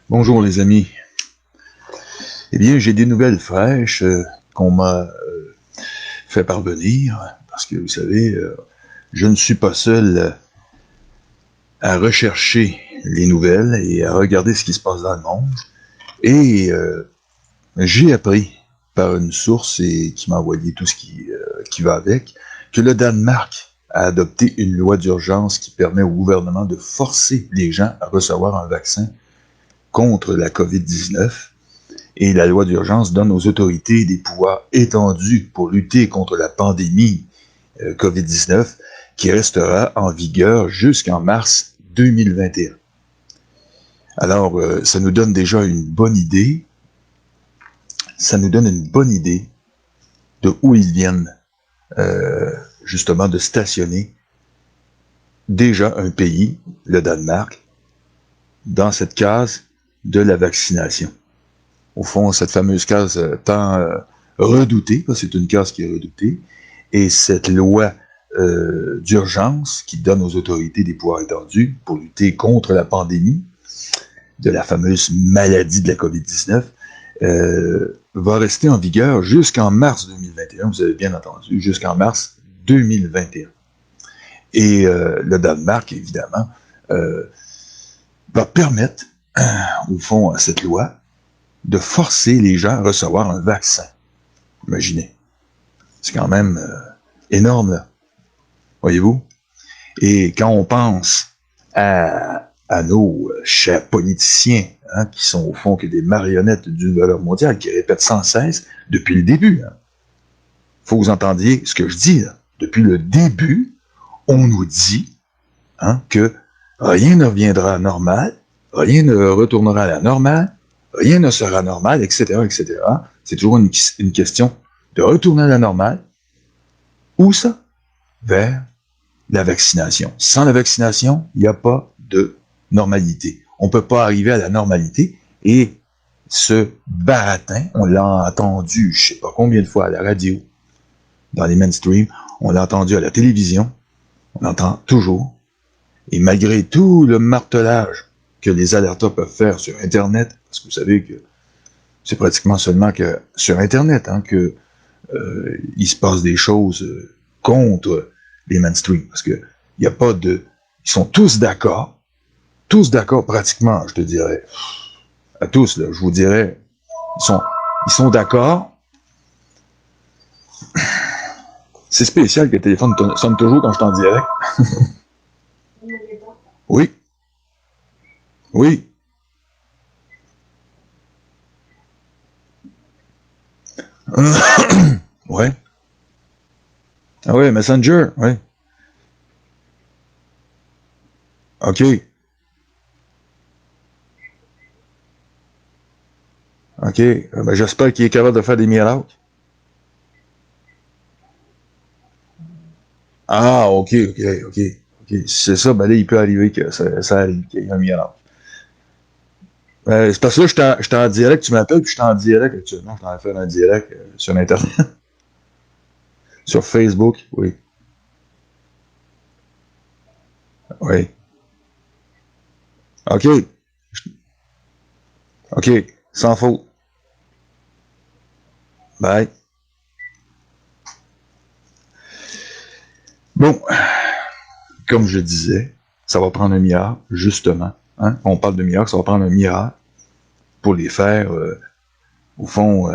Bonjour les amis. Eh bien, j'ai des nouvelles fraîches qu'on m'a fait parvenir, parce que vous savez, je ne suis pas seul à rechercher les nouvelles et à regarder ce qui se passe dans le monde. Et j'ai appris par une source et qui m'a envoyé tout ce qui va avec, que le Danemark a adopté une loi d'urgence qui permet au gouvernement de forcer les gens à recevoir un vaccin contre la COVID-19. Et la loi d'urgence donne aux autorités des pouvoirs étendus pour lutter contre la pandémie COVID-19 qui restera en vigueur jusqu'en mars 2021. Alors, ça nous donne déjà une bonne idée. Ça nous donne une bonne idée de où ils viennent justement de stationner déjà un pays, le Danemark, dans cette case de la vaccination. Au fond, cette fameuse case tant redoutée, parce que c'est une case qui est redoutée, et cette loi d'urgence qui donne aux autorités des pouvoirs étendus pour lutter contre la pandémie de la fameuse maladie de la COVID-19 va rester en vigueur jusqu'en mars 2021, vous avez bien entendu, jusqu'en mars 2021. Et le Danemark, évidemment, va permettre, au fond, à cette loi, de forcer les gens à recevoir un vaccin. Imaginez. C'est quand même énorme, là. Voyez-vous? Et quand on pense à nos chers politiciens, hein, qui sont au fond que des marionnettes d'une valeur mondiale, qui répètent sans cesse depuis le début. Hein. Faut que vous entendiez ce que je dis. Là. Depuis le début, on nous dit hein, que rien ne reviendra normal, rien ne retournera à la normale, rien ne sera normal, etc., etc. C'est toujours une question de retourner à la normale. Où ça? Vers la vaccination. Sans la vaccination, il n'y a pas de normalité. On ne peut pas arriver à la normalité. Et ce baratin, on l'a entendu, je ne sais pas combien de fois à la radio, dans les mainstream, on l'a entendu à la télévision, on l'entend toujours. Et malgré tout le martelage que les alertas peuvent faire sur Internet, parce que vous savez que c'est pratiquement seulement que sur Internet hein, que il se passe des choses contre les mainstream, parce que il y a pas de, ils sont tous d'accord pratiquement, je te dirais, à tous là, je vous dirais, ils sont d'accord. C'est spécial que le téléphone sonne toujours quand je t'en direct. Oui, oui. Ouais. Ah ouais, Messenger, ouais. OK. OK. Ben, j'espère qu'il est capable de faire des miracles. Ah, OK, OK, OK. OK. Si c'est ça, ben là, il peut arriver que ça arrive, qu'il y ait un miracle. C'est parce que là, j'étais en direct, tu m'appelles, puis j'étais en direct actuellement. Je t'en ai fait un direct sur Internet. Sur Facebook, oui. Oui. OK. OK. Sans faute. Bye. Bon, comme je disais, ça va prendre un miracle, justement. Hein? On parle de miracle, ça va prendre un miracle pour les faire, au fond,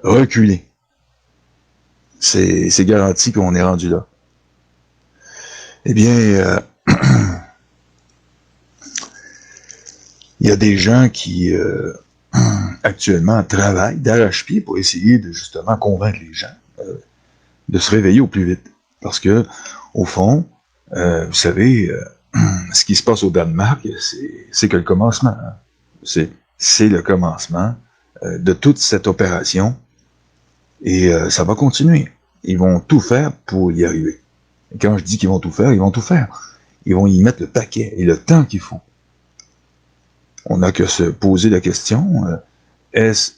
reculer. C'est garanti qu'on est rendu là. Eh bien, il y a des gens qui, actuellement, travaillent d'arrache-pied pour essayer de, justement, convaincre les gens de se réveiller au plus vite. Parce que, au fond, vous savez, ce qui se passe au Danemark, c'est que le commencement. Hein. C'est le commencement de toute cette opération et ça va continuer. Ils vont tout faire pour y arriver. Et quand je dis qu'ils vont tout faire, ils vont tout faire. Ils vont y mettre le paquet et le temps qu'il faut. On n'a que se poser la question, est-ce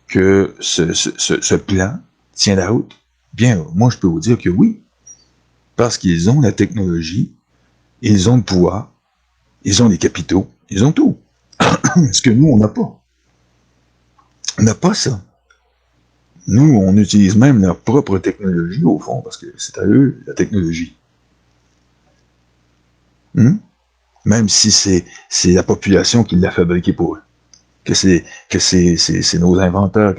que ce plan tient la route? Bien, moi je peux vous dire que oui, parce qu'ils ont la technologie, ils ont le pouvoir, ils ont les capitaux, ils ont tout. Ce que nous, on n'a pas. On n'a pas ça. Nous, on utilise même leur propre technologie, au fond, parce que c'est à eux, la technologie. Même si c'est la population qui l'a fabriqué pour eux. Que c'est nos inventeurs,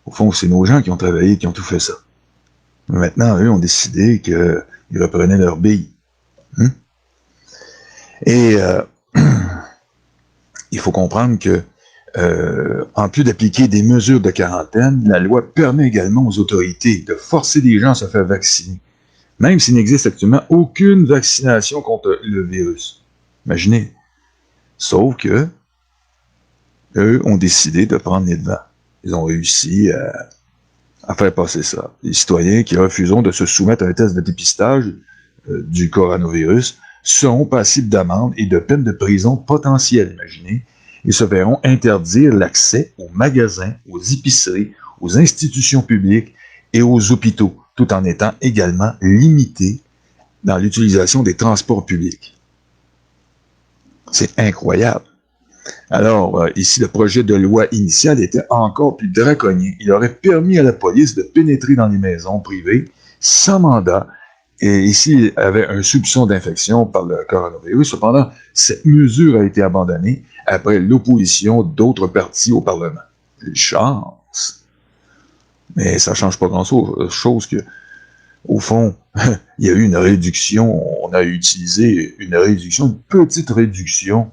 au fond, c'est nos gens qui ont travaillé, qui ont tout fait ça. Mais maintenant, eux ont décidé qu'ils reprenaient leur bille. Et il faut comprendre que en plus d'appliquer des mesures de quarantaine, la loi permet également aux autorités de forcer les gens à se faire vacciner, même s'il n'existe actuellement aucune vaccination contre le virus. Imaginez. Sauf que eux ont décidé de prendre les devants. Ils ont réussi à faire passer ça. Les citoyens qui refuseront de se soumettre à un test de dépistage du coronavirus seront passibles d'amende et de peine de prison potentielle, imaginez. Ils se verront interdire l'accès aux magasins, aux épiceries, aux institutions publiques et aux hôpitaux, tout en étant également limités dans l'utilisation des transports publics. C'est incroyable. Alors, ici, le projet de loi initial était encore plus draconien. Il aurait permis à la police de pénétrer dans les maisons privées sans mandat. Et ici, il y avait un soupçon d'infection par le coronavirus. Cependant, cette mesure a été abandonnée après l'opposition d'autres partis au Parlement. Une chance. Mais ça ne change pas grand-chose que, au fond, il y a eu une réduction. On a utilisé une petite réduction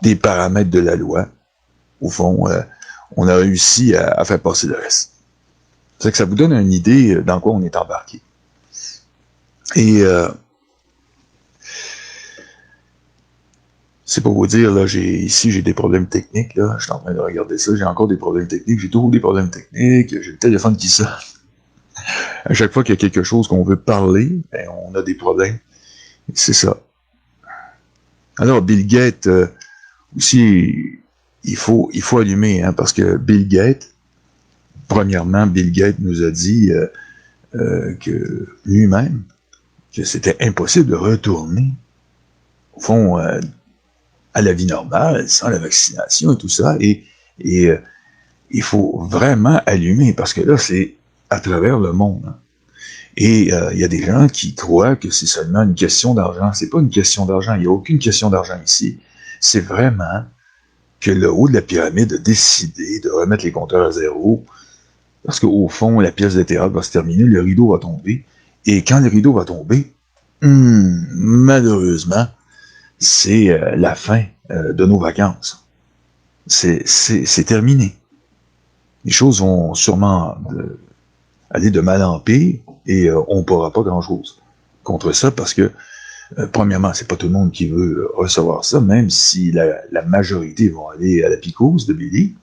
des paramètres de la loi. Au fond, on a réussi à faire passer le reste. C'est que ça vous donne une idée dans quoi on est embarqué. Et c'est pour vous dire, là, ici j'ai des problèmes techniques, là, je suis en train de regarder ça, j'ai encore des problèmes techniques, j'ai toujours des problèmes techniques, j'ai le téléphone qui sonne. À chaque fois qu'il y a quelque chose qu'on veut parler, ben, on a des problèmes. C'est ça. Alors, Bill Gates, aussi, il faut allumer, hein, parce que Bill Gates, premièrement, Bill Gates nous a dit que lui-même, que c'était impossible de retourner, au fond, à la vie normale, sans la vaccination et tout ça. Et il faut vraiment allumer, parce que là, c'est à travers le monde. Hein. Et il y a des gens qui croient que c'est seulement une question d'argent. C'est pas une question d'argent. Il n'y a aucune question d'argent ici. C'est vraiment que le haut de la pyramide a décidé de remettre les compteurs à zéro, parce qu'au fond, la pièce de théâtre va se terminer, le rideau va tomber. Et quand le rideau va tomber, malheureusement, c'est la fin de nos vacances. C'est terminé. Les choses vont sûrement aller de mal en pire et on ne pourra pas grand-chose contre ça parce que, premièrement, c'est pas tout le monde qui veut recevoir ça, même si la majorité vont aller à la picouse de Billy.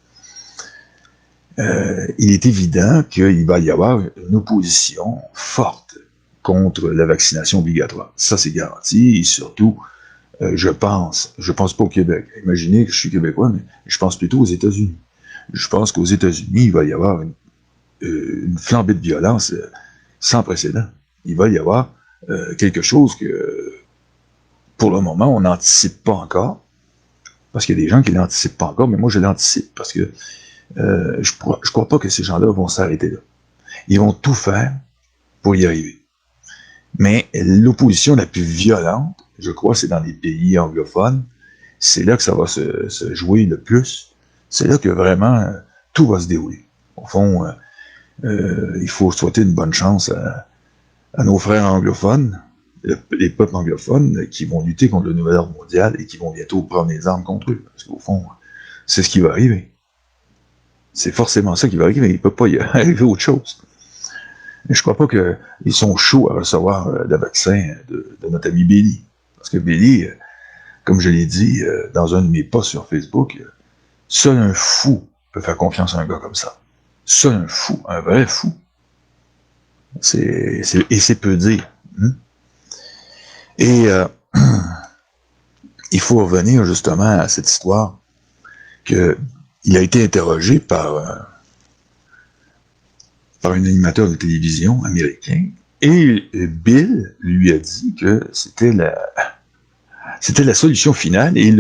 Il est évident qu'il va y avoir une opposition forte contre la vaccination obligatoire. Ça, c'est garanti, et surtout, je pense pas au Québec. Imaginez que je suis québécois, mais je pense plutôt aux États-Unis. Je pense qu'aux États-Unis, il va y avoir une flambée de violence sans précédent. Il va y avoir quelque chose que, pour le moment, on n'anticipe pas encore, parce qu'il y a des gens qui ne l'anticipent pas encore, mais moi, je l'anticipe, parce que je crois pas que ces gens-là vont s'arrêter là. Ils vont tout faire pour y arriver. Mais l'opposition la plus violente, je crois, c'est dans les pays anglophones. C'est là que ça va se jouer le plus. C'est là que vraiment tout va se dérouler. Au fond, il faut souhaiter une bonne chance à nos frères anglophones, les peuples anglophones qui vont lutter contre le nouvel ordre mondial et qui vont bientôt prendre les armes contre eux. Parce qu'au fond, c'est ce qui va arriver. C'est forcément ça qui va arriver. Il ne peut pas y arriver autre chose. Je crois pas qu'ils sont chauds à recevoir le vaccin de notre ami Billy. Parce que Billy, comme je l'ai dit dans un de mes posts sur Facebook, seul un fou peut faire confiance à un gars comme ça. Seul un fou, un vrai fou. Et c'est peu dire. Et il faut revenir justement à cette histoire qu'il a été interrogé par un animateur de télévision américain, et Bill lui a dit que c'était la solution finale, et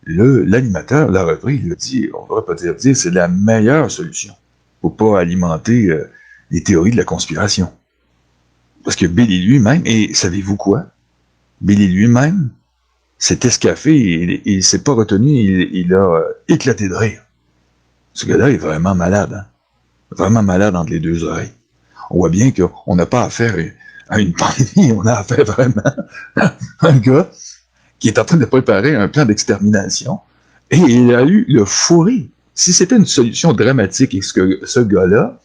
l'animateur l'a repris, il a dit, on ne devrait pas dire, c'est la meilleure solution pour pas alimenter les théories de la conspiration. Parce que Billy lui-même, et savez-vous quoi? Billy lui-même s'est escaffé, il s'est pas retenu, il a éclaté de rire. Ce gars-là est vraiment malade, hein? Vraiment malade entre les deux oreilles. On voit bien qu'on n'a pas affaire à une pandémie, on a affaire vraiment à un gars qui est en train de préparer un plan d'extermination, et il a eu le fou rire. Si c'était une solution dramatique et ce gars-là,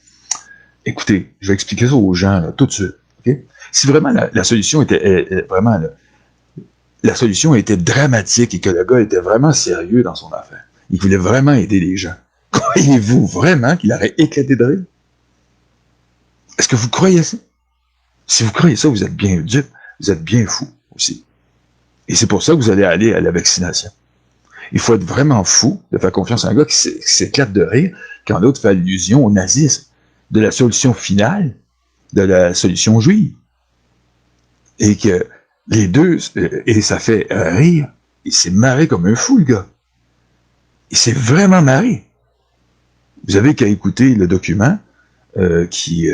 écoutez, je vais expliquer ça aux gens là, tout de suite. Okay? Si vraiment la solution était vraiment la solution était dramatique et que le gars était vraiment sérieux dans son affaire, il voulait vraiment aider les gens, croyez-vous vraiment qu'il aurait éclaté de rire? Est-ce que vous croyez ça? Si vous croyez ça, vous êtes bien dupe, vous êtes bien fou aussi. Et c'est pour ça que vous allez aller à la vaccination. Il faut être vraiment fou de faire confiance à un gars qui s'éclate de rire quand l'autre fait allusion au nazisme, de la solution finale, de la solution juive. Et que les deux, et ça fait rire, il s'est marré comme un fou, le gars. Il s'est vraiment marré. Vous avez qu'à écouter le document qui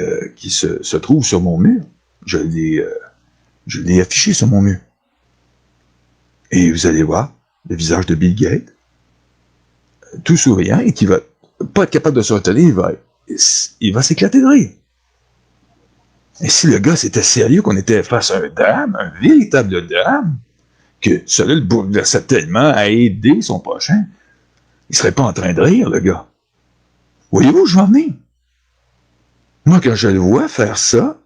se trouve sur mon mur. Je l'ai affiché sur mon mur. Et vous allez voir le visage de Bill Gates, tout souriant, et qui va pas être capable de se retenir, il va s'éclater de rire. Et si le gars c'était sérieux, qu'on était face à un drame, un véritable drame, que cela le bouleversait tellement à aider son prochain, il serait pas en train de rire, le gars. Voyez-vous où je vais en venir? Moi, quand je le vois faire ça,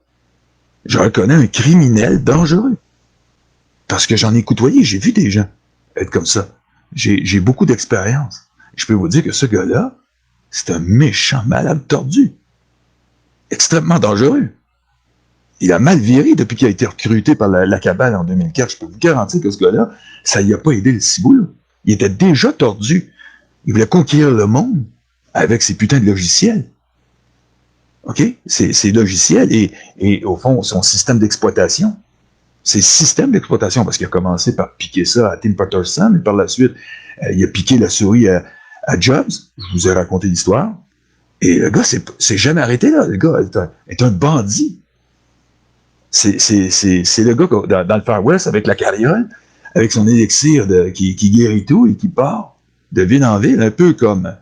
je reconnais un criminel dangereux. Parce que j'en ai côtoyé, j'ai vu des gens être comme ça. J'ai beaucoup d'expérience. Je peux vous dire que ce gars-là, c'est un méchant malade tordu. Extrêmement dangereux. Il a mal viré depuis qu'il a été recruté par la cabale en 2004. Je peux vous garantir que ce gars-là, ça y a pas aidé le ciboulot. Il était déjà tordu. Il voulait conquérir le monde avec ses putains de logiciels. OK? Ses logiciels et au fond, son système d'exploitation. C'est système d'exploitation, parce qu'il a commencé par piquer ça à Tim Patterson, et par la suite, il a piqué la souris à Jobs. Je vous ai raconté l'histoire. Et le gars c'est jamais arrêté là. Le gars est un bandit. C'est le gars dans le Far West, avec la carriole, avec son élixir qui guérit tout et qui part de ville en ville, un peu comme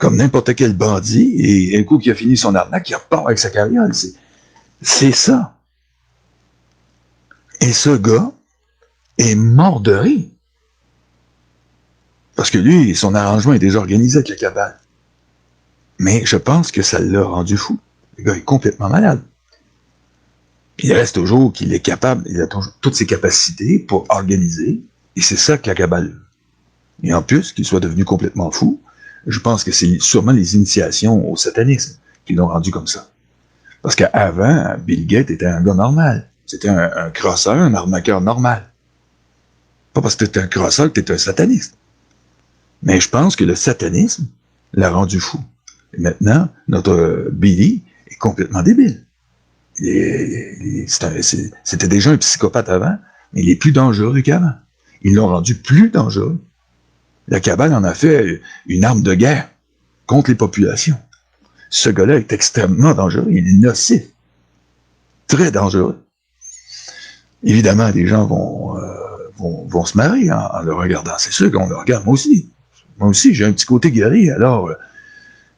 n'importe quel bandit, et un coup qui a fini son arnaque, il repart avec sa carriole. C'est ça. Et ce gars est mort de rire. Parce que lui, son arrangement est déjà organisé avec la cabale. Mais je pense que ça l'a rendu fou. Le gars est complètement malade. Il reste toujours qu'il est capable, il a toujours toutes ses capacités pour organiser, et c'est ça que la cabale. Et en plus, qu'il soit devenu complètement fou, je pense que c'est sûrement les initiations au satanisme qui l'ont rendu comme ça. Parce qu'avant, Bill Gates était un gars normal. C'était un crosseur, un arnaqueur normal. Pas parce que t'es un crosseur que t'es un sataniste. Mais je pense que le satanisme l'a rendu fou. Et maintenant, notre Billy est complètement débile. C'était déjà un psychopathe avant, mais il est plus dangereux qu'avant. Ils l'ont rendu plus dangereux. La cabale en a fait une arme de guerre contre les populations. Ce gars-là est extrêmement dangereux, il est nocif. Très dangereux. Évidemment, les gens vont se marrer en le regardant. C'est sûr qu'on le regarde, moi aussi. Moi aussi, j'ai un petit côté guéri, alors,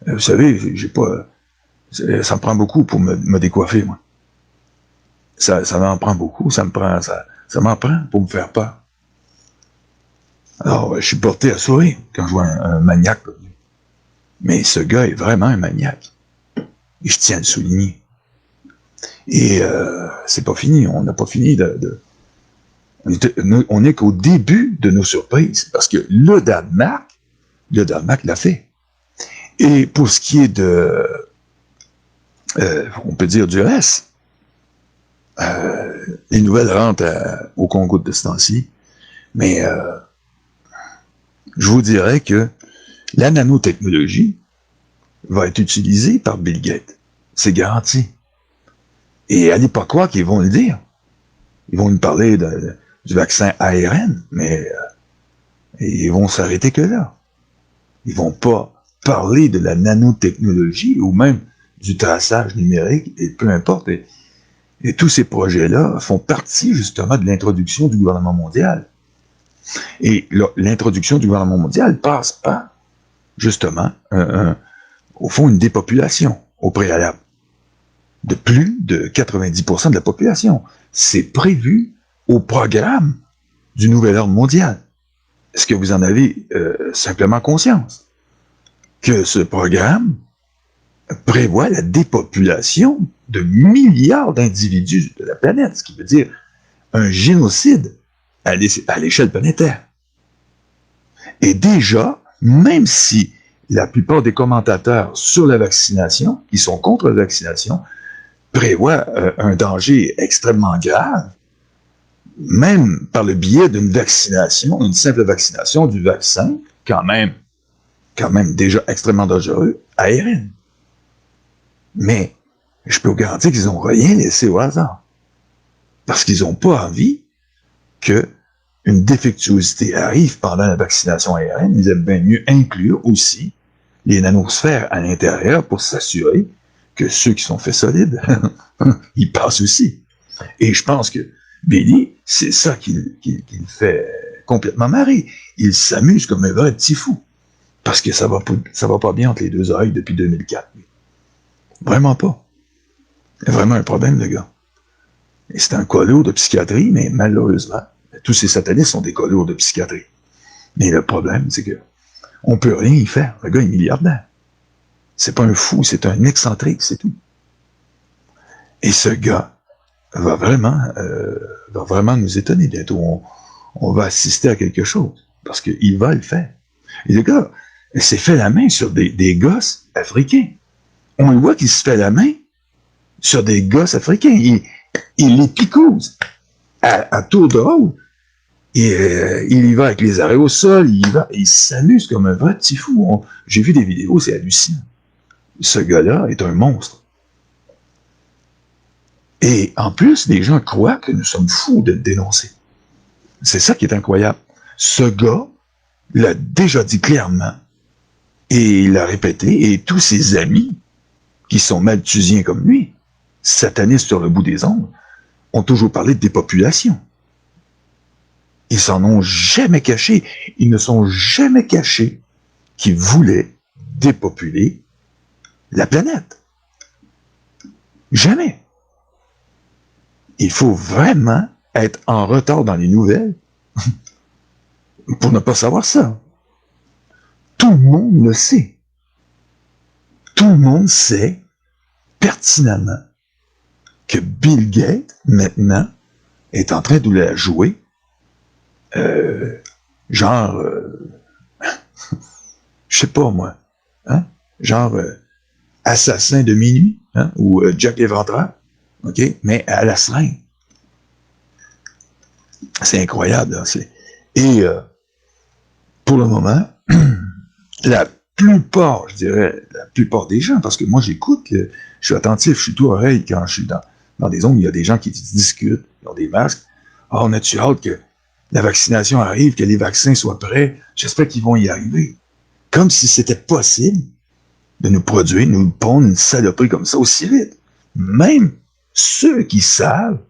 vous savez, j'ai pas... Ça me prend beaucoup pour me décoiffer, moi. Ça m'en prend beaucoup, ça m'en prend pour me faire peur. Alors, je suis porté à sourire quand je vois un maniaque comme lui. Mais ce gars est vraiment un maniaque. Et je tiens à le souligner. Et c'est pas fini, on n'a pas fini on n'est qu'au début de nos surprises, parce que le Danemark l'a fait. Et pour ce qui est on peut dire du reste, les nouvelles rentrent au Congo de ce temps-ci, mais je vous dirais que la nanotechnologie va être utilisée par Bill Gates. C'est garanti. Et allez pas croire qu'ils vont le dire. Ils vont nous parler du vaccin ARN, mais Et ils vont s'arrêter que là. Ils vont pas parler de la nanotechnologie ou même du traçage numérique, et peu importe. Et tous ces projets-là font partie justement de l'introduction du gouvernement mondial. Et l'introduction du gouvernement mondial passe par, justement, au fond, une dépopulation au préalable de plus de 90% de la population. C'est prévu au programme du nouvel ordre mondial. Est-ce que vous en avez simplement conscience? Que ce programme prévoit la dépopulation de milliards d'individus de la planète, ce qui veut dire un génocide à l'échelle planétaire. Et déjà, même si la plupart des commentateurs sur la vaccination, qui sont contre la vaccination, prévoient un danger extrêmement grave, même par le biais d'une vaccination, une simple vaccination du vaccin, quand même déjà extrêmement dangereux, ARN. Mais je peux vous garantir qu'ils n'ont rien laissé au hasard. Parce qu'ils n'ont pas envie qu'une défectuosité arrive pendant la vaccination ARN. Ils aiment bien mieux inclure aussi les nanosphères à l'intérieur pour s'assurer que ceux qui sont faits solides, ils passent aussi. Et je pense que Billy, c'est ça qui le fait complètement marrer. Il s'amuse comme un vrai petit fou. Parce que ça va pas bien entre les deux oreilles depuis 2004. Vraiment pas. Il y a vraiment un problème, le gars. Et c'est un cas lourd de psychiatrie, mais malheureusement, tous ces satanistes sont des cas lourds de psychiatrie. Mais le problème, c'est que on peut rien y faire. Le gars est milliardaire. C'est pas un fou, c'est un excentrique, c'est tout. Et ce gars va vraiment nous étonner bientôt. On va assister à quelque chose. Parce qu'il va le faire. Et le gars, il s'est fait la main sur des gosses africains. On le voit qu'il se fait la main sur des gosses africains. Il les picouse à tour de rôle. Et il y va avec les arrêts au sol, il s'amuse comme un vrai petit fou. J'ai vu des vidéos, c'est hallucinant. Ce gars-là est un monstre. Et en plus, les gens croient que nous sommes fous de le dénoncer. C'est ça qui est incroyable. Ce gars l'a déjà dit clairement, et il l'a répété, et tous ses amis, qui sont malthusiens comme lui, satanistes sur le bout des ongles, ont toujours parlé de dépopulation. Ils s'en ont jamais caché. Ils ne sont jamais cachés qu'ils voulaient dépopuler la planète. Jamais. Il faut vraiment être en retard dans les nouvelles pour ne pas savoir ça. Tout le monde le sait. Tout le monde sait pertinemment que Bill Gates, maintenant, est en train de la jouer je sais pas moi, hein? Assassin de minuit, hein? Ou Jack l'Éventreur, ok? Mais à la seringue. C'est incroyable, là. Et pour le moment, la plupart des gens, parce que moi j'écoute, je suis attentif, je suis tout oreille quand je suis dans des zones où il y a des gens qui discutent, ils ont des masques. Ah, on a-tu hâte que la vaccination arrive, que les vaccins soient prêts? J'espère qu'ils vont y arriver. Comme si c'était possible de nous produire, nous pondre une saloperie comme ça aussi vite. Même ceux qui savent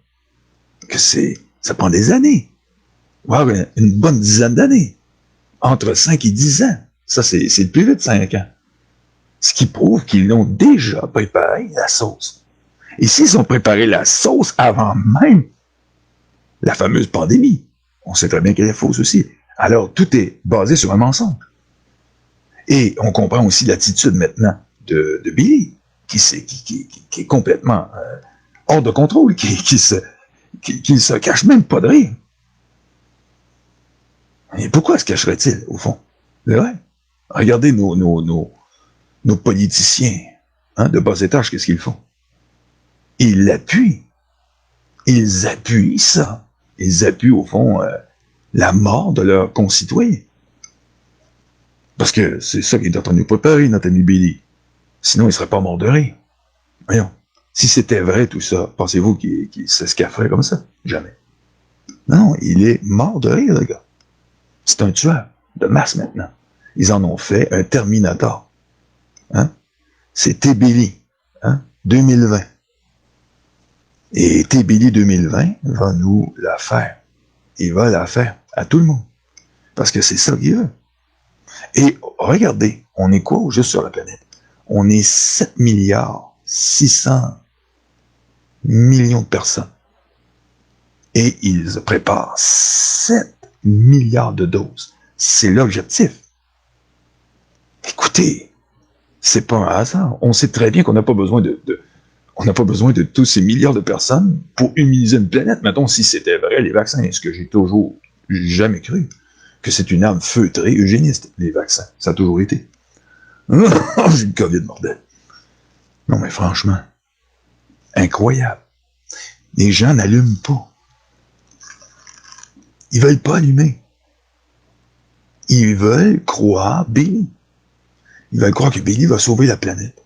que ça prend des années, voire une bonne dizaine d'années, entre 5 et 10 ans. Ça, c'est le plus vite 5 ans. Ce qui prouve qu'ils ont déjà préparé la sauce. Et s'ils ont préparé la sauce avant même la fameuse pandémie, on sait très bien qu'elle est fausse aussi. Alors, tout est basé sur un mensonge. Et on comprend aussi l'attitude maintenant de Billy, qui est complètement hors de contrôle, qui se cache même pas de rire. Et pourquoi se cacherait-il, au fond? C'est vrai. Regardez nos politiciens de bas étage, qu'est-ce qu'ils font? Ils l'appuient. Ils appuient ça. Ils appuient, au fond, la mort de leurs concitoyens. Parce que c'est ça qui est en train de nous préparer, notre ami Billy. Sinon, il ne serait pas mort de rire. Voyons. Si c'était vrai tout ça, pensez-vous qu'il s'escafferait comme ça? Jamais. Non, il est mort de rire, le gars. C'est un tueur de masse maintenant. Ils en ont fait un Terminator. Hein? C'est Tbilisi, hein? 2020. Et Tbilisi 2020 va nous la faire. Il va la faire à tout le monde. Parce que c'est ça qu'il veut. Et regardez, on est quoi juste sur la planète? On est 7 milliards 600 millions de personnes. Et ils préparent 7 milliards de doses. C'est l'objectif. Écoutez, c'est pas un hasard. On sait très bien qu'on n'a pas besoin on n'a pas besoin de tous ces milliards de personnes pour immuniser une planète. Mettons, si c'était vrai, les vaccins, ce que j'ai toujours jamais cru, que c'est une arme feutrée, eugéniste, les vaccins. Ça a toujours été. J'ai le COVID, bordel. Non, mais franchement, incroyable. Les gens n'allument pas. Ils veulent pas allumer. Ils veulent croire Billy. Ils veulent croire que Billy va sauver la planète.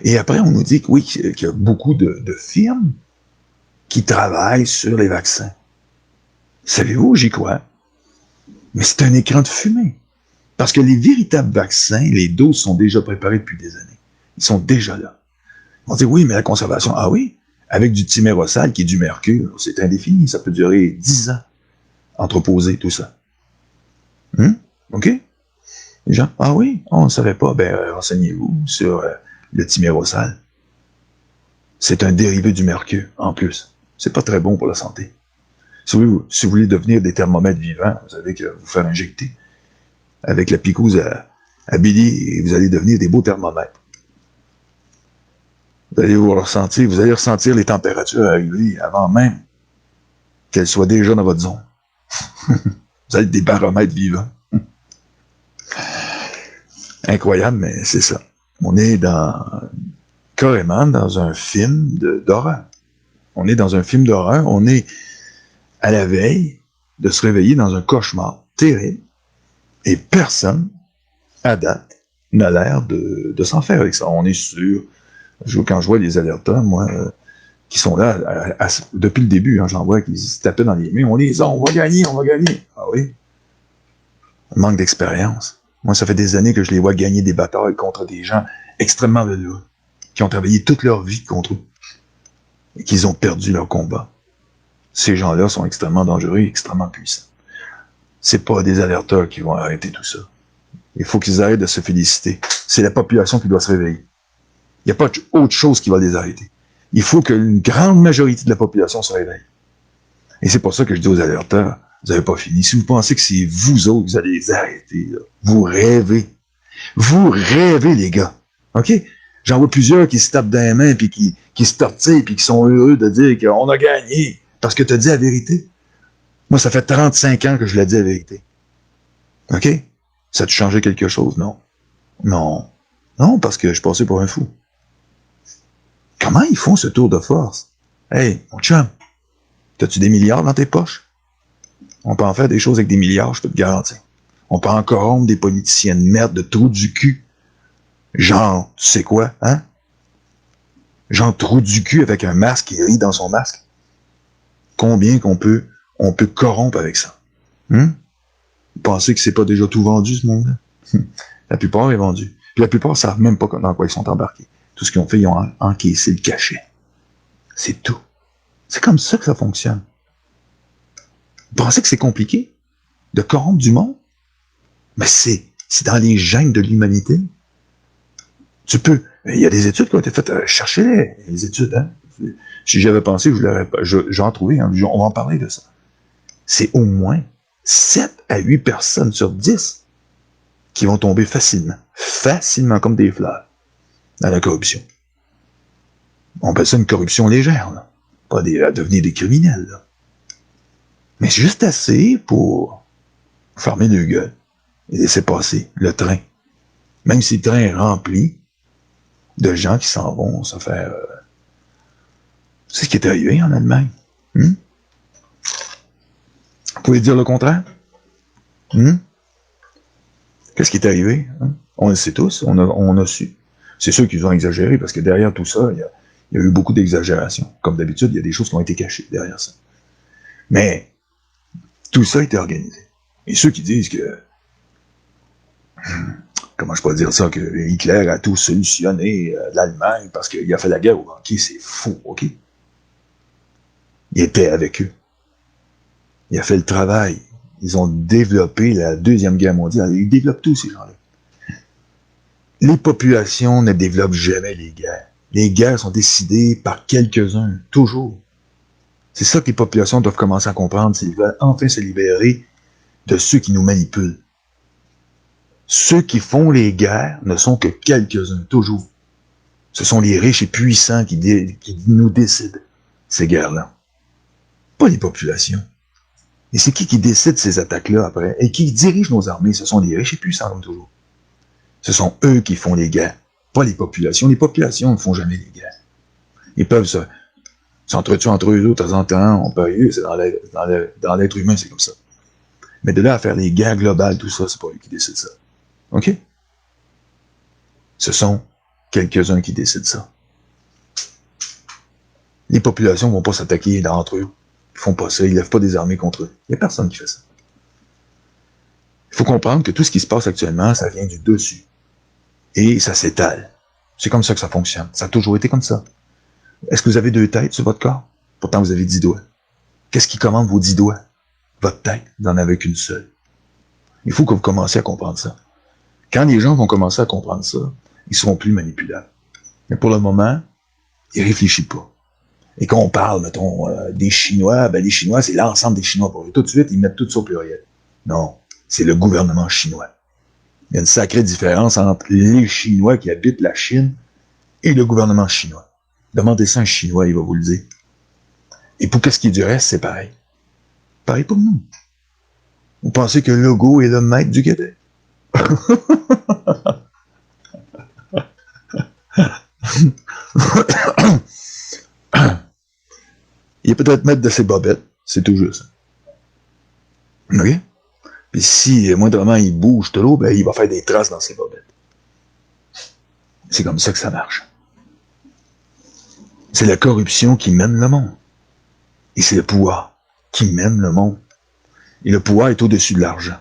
Et après, on nous dit que oui, qu'il y a beaucoup de firmes qui travaillent sur les vaccins. Savez-vous, j'y crois. Mais c'est un écran de fumée. Parce que les véritables vaccins, les doses sont déjà préparées depuis des années. Ils sont déjà là. On dit oui, mais la conservation, ah oui, avec du thymérosal qui est du mercure, c'est indéfini, ça peut durer 10 ans. Entreposer, tout ça. OK? Les gens, ah oui, on ne savait pas, ben renseignez-vous sur le thymérosal. C'est un dérivé du mercure, en plus. C'est pas très bon pour la santé. Si vous voulez devenir des thermomètres vivants, vous avez que vous faire injecter avec la picouse à Billy et vous allez devenir des beaux thermomètres. Vous allez ressentir les températures arriver avant même qu'elles soient déjà dans votre zone. Vous allez être des baromètres vivants. Incroyable, mais c'est ça. On est carrément dans un film d'horreur. On est dans un film d'horreur. On est à la veille de se réveiller dans un cauchemar terrible. Et personne, à date, n'a l'air de s'en faire avec ça. On est sûr. Quand je vois les alerteurs, moi, qui sont là depuis le début, j'en vois qui se tapaient dans les mains. On va gagner, on va gagner. Ah oui? On manque d'expérience. Moi, ça fait des années que je les vois gagner des batailles contre des gens extrêmement valeureux, qui ont travaillé toute leur vie contre eux, et qu'ils ont perdu leur combat. Ces gens-là sont extrêmement dangereux et extrêmement puissants. C'est pas des alerteurs qui vont arrêter tout ça. Il faut qu'ils arrêtent de se féliciter. C'est la population qui doit se réveiller. Il n'y a pas autre chose qui va les arrêter. Il faut qu'une grande majorité de la population se réveille. Et c'est pour ça que je dis aux alerteurs, vous n'avez pas fini. Si vous pensez que c'est vous autres que vous allez les arrêter, là, vous rêvez. Vous rêvez, les gars. OK? J'en vois plusieurs qui se tapent dans les mains, puis qui se tortillent, puis qui sont heureux de dire qu'on a gagné. Parce que tu as dit la vérité. Moi, ça fait 35 ans que je l'ai dit la vérité. OK? Ça a-tu changé quelque chose? Non. Non. Non, parce que je passais pour un fou. Comment ils font ce tour de force? Hey, mon chum, t'as-tu des milliards dans tes poches? On peut en faire des choses avec des milliards, je peux te garantir. On peut en corrompre des politiciens de merde, de trous du cul. Genre, tu sais quoi, hein? Genre, trou du cul avec un masque qui rit dans son masque. Combien on peut corrompre avec ça? Vous pensez que c'est pas déjà tout vendu, ce monde-là? La plupart est vendu. Puis la plupart savent même pas dans quoi ils sont embarqués. Tout ce qu'ils ont fait, ils ont encaissé le cachet. C'est tout. C'est comme ça que ça fonctionne. Vous pensez que c'est compliqué de corrompre du monde? Mais c'est dans les gènes de l'humanité. Tu peux. Il y a des études qui ont été faites. Cherchez les études. Hein? Si j'avais pensé, j'en trouvais. Hein? On va en parler de ça. C'est au moins 7 à 8 personnes sur 10 qui vont tomber facilement comme des fleurs, dans la corruption. On appelle ça une corruption légère, là. Pas à devenir des criminels, là. Mais juste assez pour fermer le gueule et laisser passer le train. Même si le train est rempli de gens qui s'en vont se faire... C'est ce qui est arrivé en Allemagne. Vous pouvez dire le contraire? Qu'est-ce qui est arrivé? On le sait tous, on a su. C'est sûr qu'ils ont exagéré, parce que derrière tout ça, il y a eu beaucoup d'exagération. Comme d'habitude, il y a des choses qui ont été cachées derrière ça. Mais tout ça a été organisé. Et ceux qui disent que, comment je peux dire ça, que Hitler a tout solutionné l'Allemagne parce qu'il a fait la guerre au banquier, c'est faux, OK? Il était avec eux. Il a fait le travail. Ils ont développé la Deuxième Guerre mondiale. Ils développent tous ces gens-là. Les populations ne développent jamais les guerres. Les guerres sont décidées par quelques-uns, toujours. C'est ça que les populations doivent commencer à comprendre, s'ils veulent enfin se libérer de ceux qui nous manipulent. Ceux qui font les guerres ne sont que quelques-uns, toujours. Ce sont les riches et puissants qui nous décident ces guerres-là. Pas les populations. Et c'est qui décide ces attaques-là après? Et qui dirige nos armées? Ce sont les riches et puissants, comme toujours. Ce sont eux qui font les guerres, pas les populations. Les populations ne font jamais les guerres. Ils peuvent s'entretuer entre eux de temps en temps, on peut y c'est dans l'être humain, c'est comme ça. Mais de là à faire les guerres globales, tout ça, c'est pas eux qui décident ça. OK? Ce sont quelques-uns qui décident ça. Les populations ne vont pas s'attaquer entre eux. Ils font pas ça, ils lèvent pas des armées contre eux. Il n'y a personne qui fait ça. Il faut comprendre que tout ce qui se passe actuellement, ça vient du dessus. Et ça s'étale. C'est comme ça que ça fonctionne. Ça a toujours été comme ça. Est-ce que vous avez 2 têtes sur votre corps? Pourtant, vous avez 10 doigts. Qu'est-ce qui commande vos 10 doigts? Votre tête, vous n'en avez qu'une seule. Il faut que vous commenciez à comprendre ça. Quand les gens vont commencer à comprendre ça, ils seront plus manipulables. Mais pour le moment, ils réfléchissent pas. Et quand on parle, mettons, des Chinois, ben les Chinois, c'est l'ensemble des Chinois pour eux. Tout de suite, ils mettent tout ça au pluriel. Non, c'est le gouvernement chinois. Il y a une sacrée différence entre les Chinois qui habitent la Chine et le gouvernement chinois. Demandez ça à un Chinois, il va vous le dire. Et pour qu'est-ce qui est du reste, c'est pareil. Pareil pour nous. Vous pensez que Legault est le maître du Québec? Il est peut-être maître de ses bobettes, c'est tout juste. OK? Puis si, moindrement, il bouge de l'eau, ben, il va faire des traces dans ses bobettes. C'est comme ça que ça marche. C'est la corruption qui mène le monde. Et c'est le pouvoir qui mène le monde. Et le pouvoir est au-dessus de l'argent.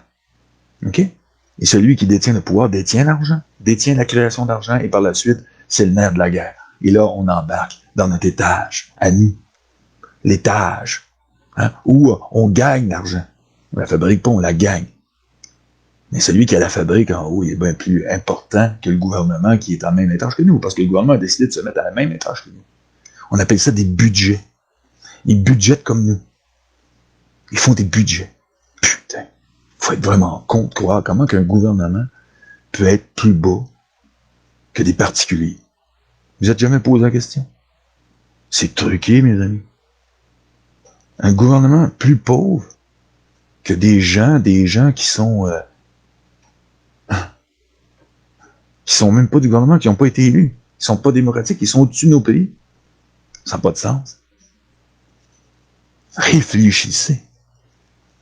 OK? Et celui qui détient le pouvoir détient l'argent, détient la création d'argent, et par la suite, c'est le nerf de la guerre. Et là, on embarque dans notre étage, à nous. L'étage, hein, où on gagne l'argent. On la fabrique pas, on la gagne. Mais celui qui a la fabrique en haut, il est bien plus important que le gouvernement qui est en même étage que nous, parce que le gouvernement a décidé de se mettre à la même étage que nous. On appelle ça des budgets. Ils budgètent comme nous. Ils font des budgets. Putain, faut être vraiment con de croire comment qu'un gouvernement peut être plus bas que des particuliers. Vous êtes jamais posé la question? C'est truqué, mes amis. Un gouvernement plus pauvre que des gens qui sont même pas du gouvernement, qui n'ont pas été élus, qui sont pas démocratiques, qui sont au-dessus de nos pays. Ça n'a pas de sens. Réfléchissez.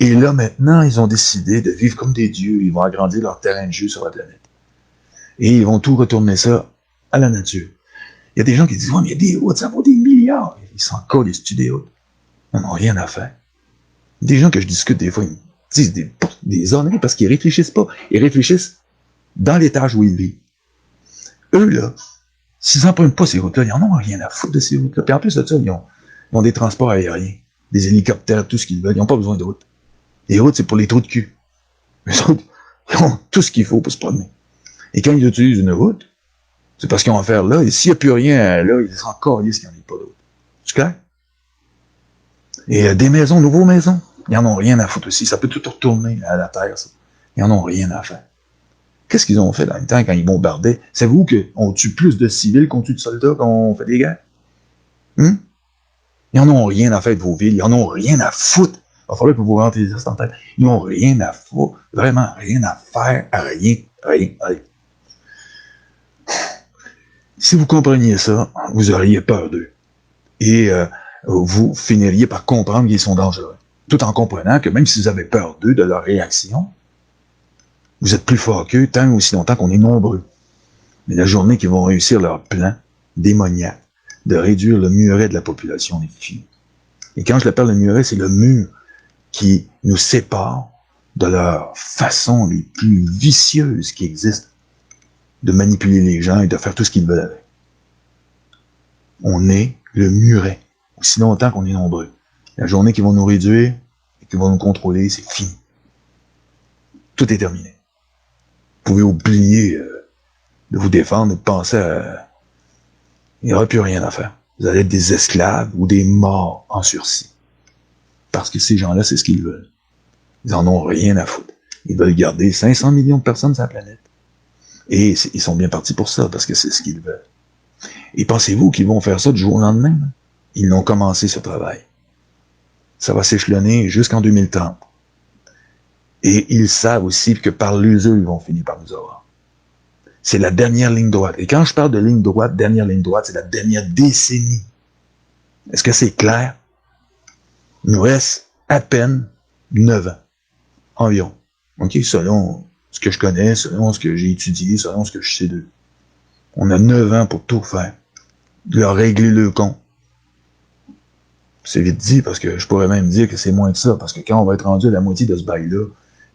Et là, maintenant, ils ont décidé de vivre comme des dieux. Ils vont agrandir leur terrain de jeu sur la planète. Et ils vont tout retourner ça à la nature. Il y a des gens qui disent, ouais, mais il y a des routes, ça vaut des milliards. Ils s'en collent, des routes. Ils n'ont rien à faire. Des gens que je discute des fois, ils me disent des honneries parce qu'ils réfléchissent pas. Ils réfléchissent dans l'étage où ils vivent. Eux, là, s'ils n'empruntent pas ces routes-là, ils n'en ont rien à foutre de ces routes-là. Puis en plus de ça, ils ont des transports aériens, des hélicoptères, tout ce qu'ils veulent. Ils n'ont pas besoin de routes. Les routes, c'est pour les trous de cul. Les autres, ils ont tout ce qu'il faut pour se promener. Et quand ils utilisent une route, c'est parce qu'ils vont faire là, et s'il n'y a plus rien là, ils sont encore lisses qu'il n'y en ait pas d'autre. C'est clair? Et des maisons, nouveaux maisons, ils n'en ont rien à foutre aussi. Ça peut tout retourner à la terre, ça. Ils n'en ont rien à faire. Qu'est-ce qu'ils ont fait dans le temps quand ils bombardaient? Savez-vous qu'on tue plus de civils qu'on tue de soldats quand on fait des guerres? Ils n'en ont rien à faire de vos villes. Ils n'en ont rien à foutre. Il va falloir que vous rentrez ça en tête. Ils n'ont rien à foutre. Vraiment rien à faire. Rien. Si vous compreniez ça, vous auriez peur d'eux. Et vous finiriez par comprendre qu'ils sont dangereux. Tout en comprenant que même si vous avez peur d'eux, de leur réaction, vous êtes plus fort qu'eux tant aussi longtemps qu'on est nombreux. Mais la journée qu'ils vont réussir leur plan démoniaque de réduire le muret de la population est finie. Et quand je l'appelle le muret, c'est le mur qui nous sépare de leur façon les plus vicieuses qui existent de manipuler les gens et de faire tout ce qu'ils veulent avec. On est le muret, aussi longtemps qu'on est nombreux. La journée qu'ils vont nous réduire et qu'ils vont nous contrôler, c'est fini. Tout est terminé. Vous pouvez oublier de vous défendre et de penser à... Il n'y aura plus rien à faire. Vous allez être des esclaves ou des morts en sursis. Parce que ces gens-là, c'est ce qu'ils veulent. Ils en ont rien à foutre. Ils veulent garder 500 millions de personnes sur la planète. Et ils sont bien partis pour ça, parce que c'est ce qu'ils veulent. Et pensez-vous qu'ils vont faire ça du jour au lendemain? Ils l'ont commencé, ce travail. Ça va s'échelonner jusqu'en 2030. Et ils savent aussi que par l'usure, ils vont finir par nous avoir. C'est la dernière ligne droite. Et quand je parle de ligne droite, dernière ligne droite, c'est la dernière décennie. Est-ce que c'est clair? Il nous reste à peine 9 ans. Environ. OK? Selon ce que je connais, selon ce que j'ai étudié, selon ce que je sais d'eux. On a 9 ans pour tout faire. Leur régler le compte. C'est vite dit, parce que je pourrais même dire que c'est moins que ça, parce que quand on va être rendu à la moitié de ce bail-là,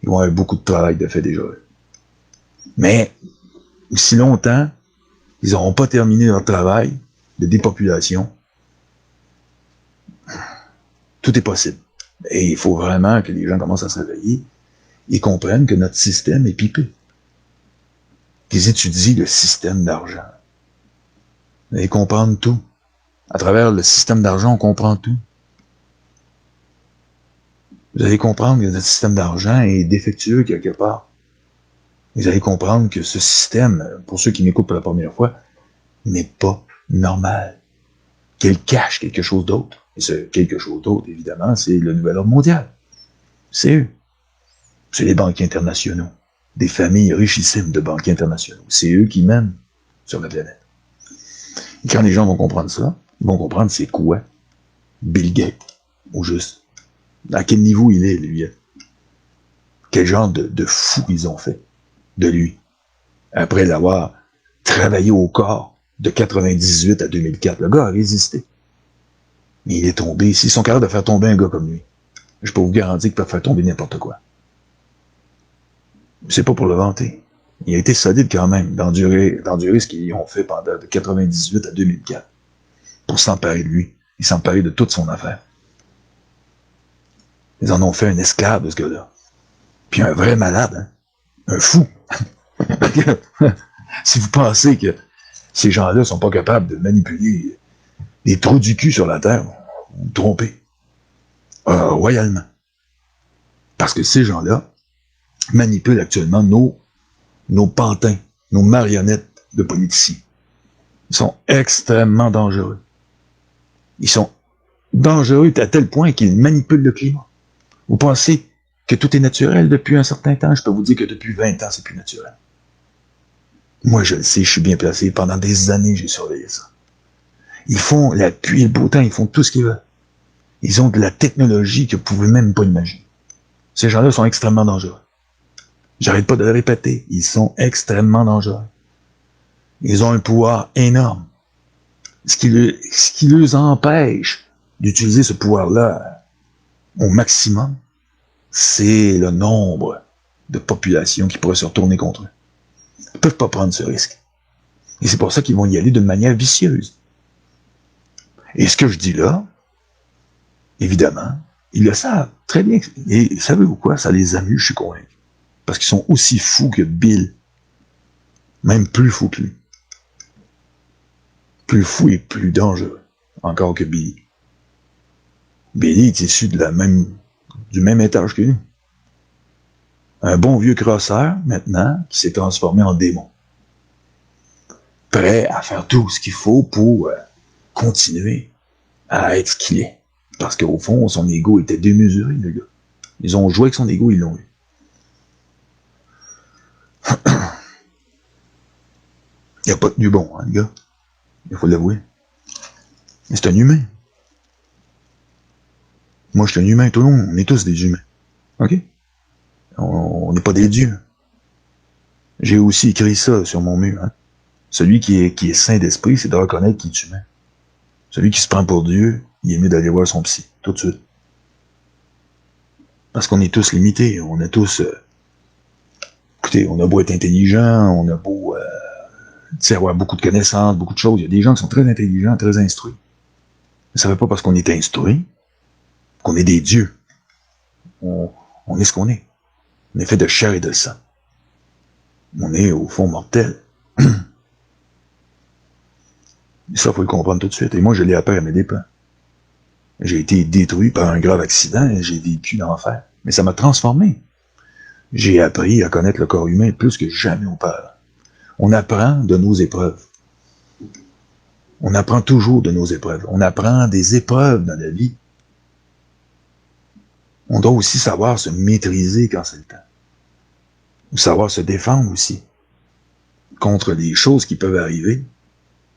ils vont avoir beaucoup de travail de fait déjà. Mais, aussi longtemps, ils n'auront pas terminé leur travail de dépopulation. Tout est possible. Et il faut vraiment que les gens commencent à se réveiller et comprennent que notre système est pipé. Qu'ils étudient le système d'argent. Et comprendre tout. À travers le système d'argent, on comprend tout. Vous allez comprendre que notre système d'argent est défectueux quelque part. Vous allez comprendre que ce système, pour ceux qui m'écoutent pour la première fois, n'est pas normal. Qu'il cache quelque chose d'autre. Et ce quelque chose d'autre, évidemment, c'est le nouvel ordre mondial. C'est eux. C'est les banquiers internationaux. Des familles richissimes de banquiers internationaux. C'est eux qui mènent sur la planète. Et quand les gens vont comprendre ça, ils vont comprendre c'est quoi Bill Gates, au juste. À quel niveau il est, lui. Quel genre de fou ils ont fait de lui. Après l'avoir travaillé au corps de 98 à 2004. Le gars a résisté. Mais il est tombé. S'ils sont capables de faire tomber un gars comme lui, je peux vous garantir qu'ils peuvent faire tomber n'importe quoi. C'est pas pour le vanter. Il a été solide quand même d'endurer ce qu'ils ont fait pendant de 98 à 2004 pour s'emparer de lui et s'emparer de toute son affaire. Ils en ont fait un esclave de ce gars-là. Puis un vrai malade, hein? Un fou. Si vous pensez que ces gens-là sont pas capables de manipuler des trous du cul sur la Terre, vous vous trompez. Royalement. Parce que ces gens-là manipulent actuellement nos pantins, nos marionnettes de politiciens. Ils sont extrêmement dangereux. Ils sont dangereux à tel point qu'ils manipulent le climat. Vous pensez que tout est naturel depuis un certain temps? Je peux vous dire que depuis 20 ans, c'est plus naturel. Moi, je le sais, je suis bien placé. Pendant des années, j'ai surveillé ça. Ils font la pluie et le beau temps, ils font tout ce qu'ils veulent. Ils ont de la technologie que vous pouvez même pas imaginer. Ces gens-là sont extrêmement dangereux. J'arrête pas de le répéter. Ils sont extrêmement dangereux. Ils ont un pouvoir énorme. Ce qui les empêche d'utiliser ce pouvoir-là au maximum, c'est le nombre de populations qui pourraient se retourner contre eux. Ils ne peuvent pas prendre ce risque. Et c'est pour ça qu'ils vont y aller d'une manière vicieuse. Et ce que je dis là, évidemment, ils le savent très bien. Et savez-vous quoi? Ça les amuse, je suis convaincu. Parce qu'ils sont aussi fous que Bill. Même plus fous que lui. Plus fou et plus dangereux encore que Billy. Billy est issu du même étage que lui. Un bon vieux crosseur, maintenant, qui s'est transformé en démon. Prêt à faire tout ce qu'il faut pour continuer à être ce qu'il est. Parce qu'au fond, son ego était démesuré, le gars. Ils ont joué avec son ego, ils l'ont eu. Il n'y a pas tenu bon, hein, le gars. Il faut l'avouer. Mais c'est un humain. Moi, je suis un humain, tout le monde. On est tous des humains. OK? On n'est pas des dieux. J'ai aussi écrit ça sur mon mur. Hein? Celui qui est saint d'esprit, c'est de reconnaître qu'il est humain. Celui qui se prend pour Dieu, il est mieux d'aller voir son psy, tout de suite. Parce qu'on est tous limités, on a tous... écoutez, on a beau être intelligent, on a beau avoir beaucoup de connaissances, beaucoup de choses. Il y a des gens qui sont très intelligents, très instruits. Mais ça ne veut pas parce qu'on est instruit qu'on est des dieux. On est ce qu'on est. On est fait de chair et de sang. On est, au fond, mortel. Et ça, il faut le comprendre tout de suite. Et moi, je l'ai appris à mes dépens. J'ai été détruit par un grave accident et j'ai vécu l'enfer. Mais ça m'a transformé. J'ai appris à connaître le corps humain plus que jamais auparavant. On apprend de nos épreuves. On apprend toujours de nos épreuves. On apprend des épreuves dans la vie. On doit aussi savoir se maîtriser quand c'est le temps. Ou savoir se défendre aussi contre les choses qui peuvent arriver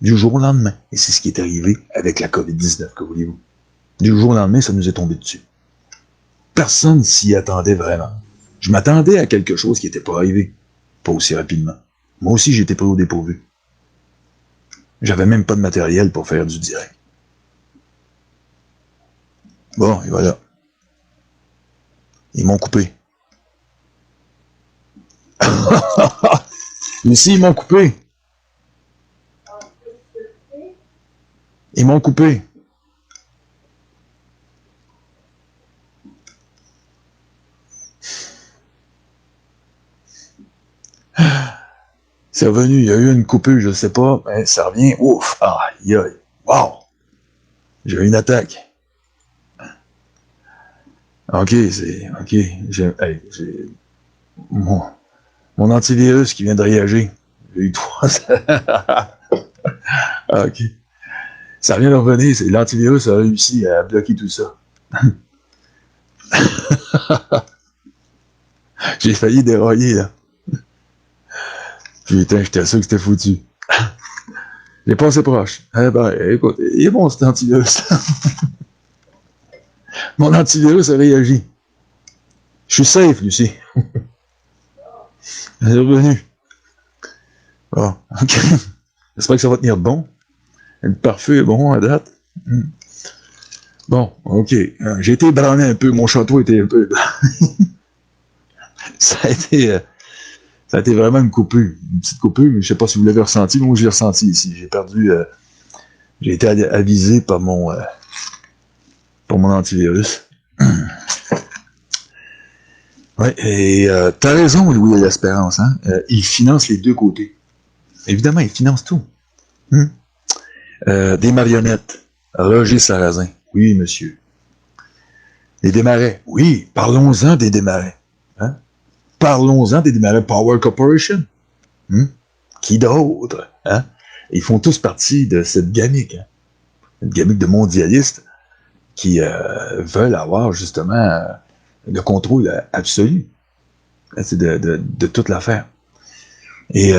du jour au lendemain. Et c'est ce qui est arrivé avec la COVID-19, que voulez-vous. Du jour au lendemain, ça nous est tombé dessus. Personne s'y attendait vraiment. Je m'attendais à quelque chose qui n'était pas arrivé. Pas aussi rapidement. Moi aussi, j'étais pris au dépourvu. J'avais même pas de matériel pour faire du direct. Bon, et voilà. Ils m'ont coupé. Ici, ils m'ont coupé. Ils m'ont coupé. C'est revenu, il y a eu une coupure, je sais pas, mais ça revient. Ouf! Aïe, aïe. Wow! J'ai eu une attaque. OK, OK. J'ai mon antivirus qui vient de réagir. J'ai eu 3. OK. Ça vient de revenir. L'antivirus a réussi à bloquer tout ça. J'ai failli dérailler, là. Putain, j'étais sûr que c'était foutu. J'ai passé proche. Eh ben, écoute, il est bon cet antivirus. Mon antivirus a réagi. Je suis safe, Lucie. Elle est revenue. Bon, OK. J'espère que ça va tenir bon. Le parfum est bon à date. Bon, OK. J'ai été ébranlé un peu. Mon château était un peu... Ça a été vraiment une coupure. Une petite coupure, mais je sais pas si vous l'avez ressenti. Moi, je l'ai ressenti ici. J'ai perdu... j'ai été avisé par mon antivirus. Ouais, et t'as raison, Louis L'Espérance, hein? Il finance les deux côtés. Évidemment, il finance tout. Des marionnettes. Roger Sarrazin. Oui, monsieur. Les démarrais. Oui, parlons-en des démarrais. Hein? Parlons-en des démarrais Power Corporation. Qui d'autre? Hein? Ils font tous partie de cette gamique. Hein? Une gamique de mondialistes qui veulent avoir justement le contrôle absolu de toute l'affaire. Et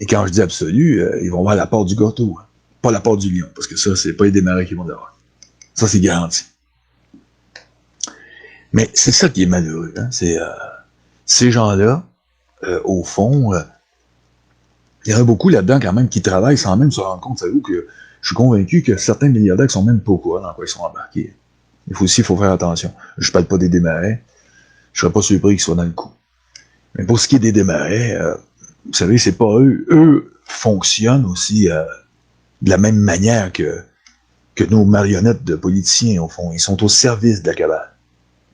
quand je dis absolu, ils vont voir la part du gâteau, hein. Pas la part du lion, parce que ça, c'est pas les démarrais qui vont l'avoir. Ça, c'est garanti. Mais c'est ça qui est malheureux. Hein? C'est ces gens-là, au fond, il y en a beaucoup là-dedans quand même qui travaillent sans même se rendre compte. Savez-vous que je suis convaincu que certains milliardaires ne sont même pas au courant dans quoi ils sont embarqués. Il faut faire attention. Je parle pas des démarrais. Je serais pas surpris qu'ils soient dans le coup. Mais pour ce qui est des démarrais, vous savez, c'est pas eux. Eux fonctionnent aussi de la même manière que nos marionnettes de politiciens, au fond. Ils sont au service de la cabale.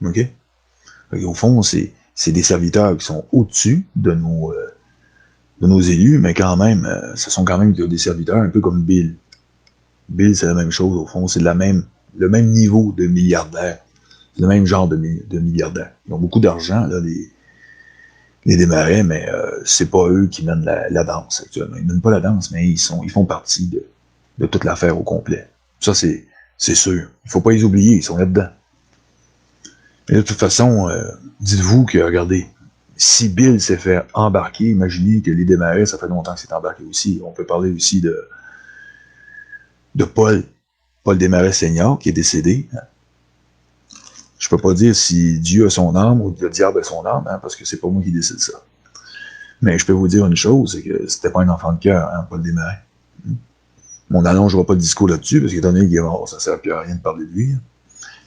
OK? Et au fond, c'est des serviteurs qui sont au-dessus de nos élus, mais quand même, ce sont quand même des serviteurs un peu comme Bill. Bill, c'est la même chose, au fond. C'est le même niveau de milliardaires. C'est le même genre de milliardaires. Ils ont beaucoup d'argent, là, les démarrais, mais c'est pas eux qui mènent la danse, actuellement. Ils mènent pas la danse, mais ils font partie de toute l'affaire au complet. Ça, c'est sûr. Il faut pas les oublier, ils sont là-dedans. Mais de toute façon, dites-vous que, regardez, si Bill s'est fait embarquer, imaginez que les démarrais, ça fait longtemps que c'est embarqué aussi. On peut parler aussi de Paul Desmarais Senior, qui est décédé. Je peux pas dire si Dieu a son âme ou le diable a son âme, hein, parce que c'est pas moi qui décide ça. Mais je peux vous dire une chose, c'est que c'était pas un enfant de cœur, hein, Paul Desmarais. On n'allongera pas le discours là-dessus, parce qu'étant donné qu'il est mort, ça sert plus à rien de parler de lui. Hein.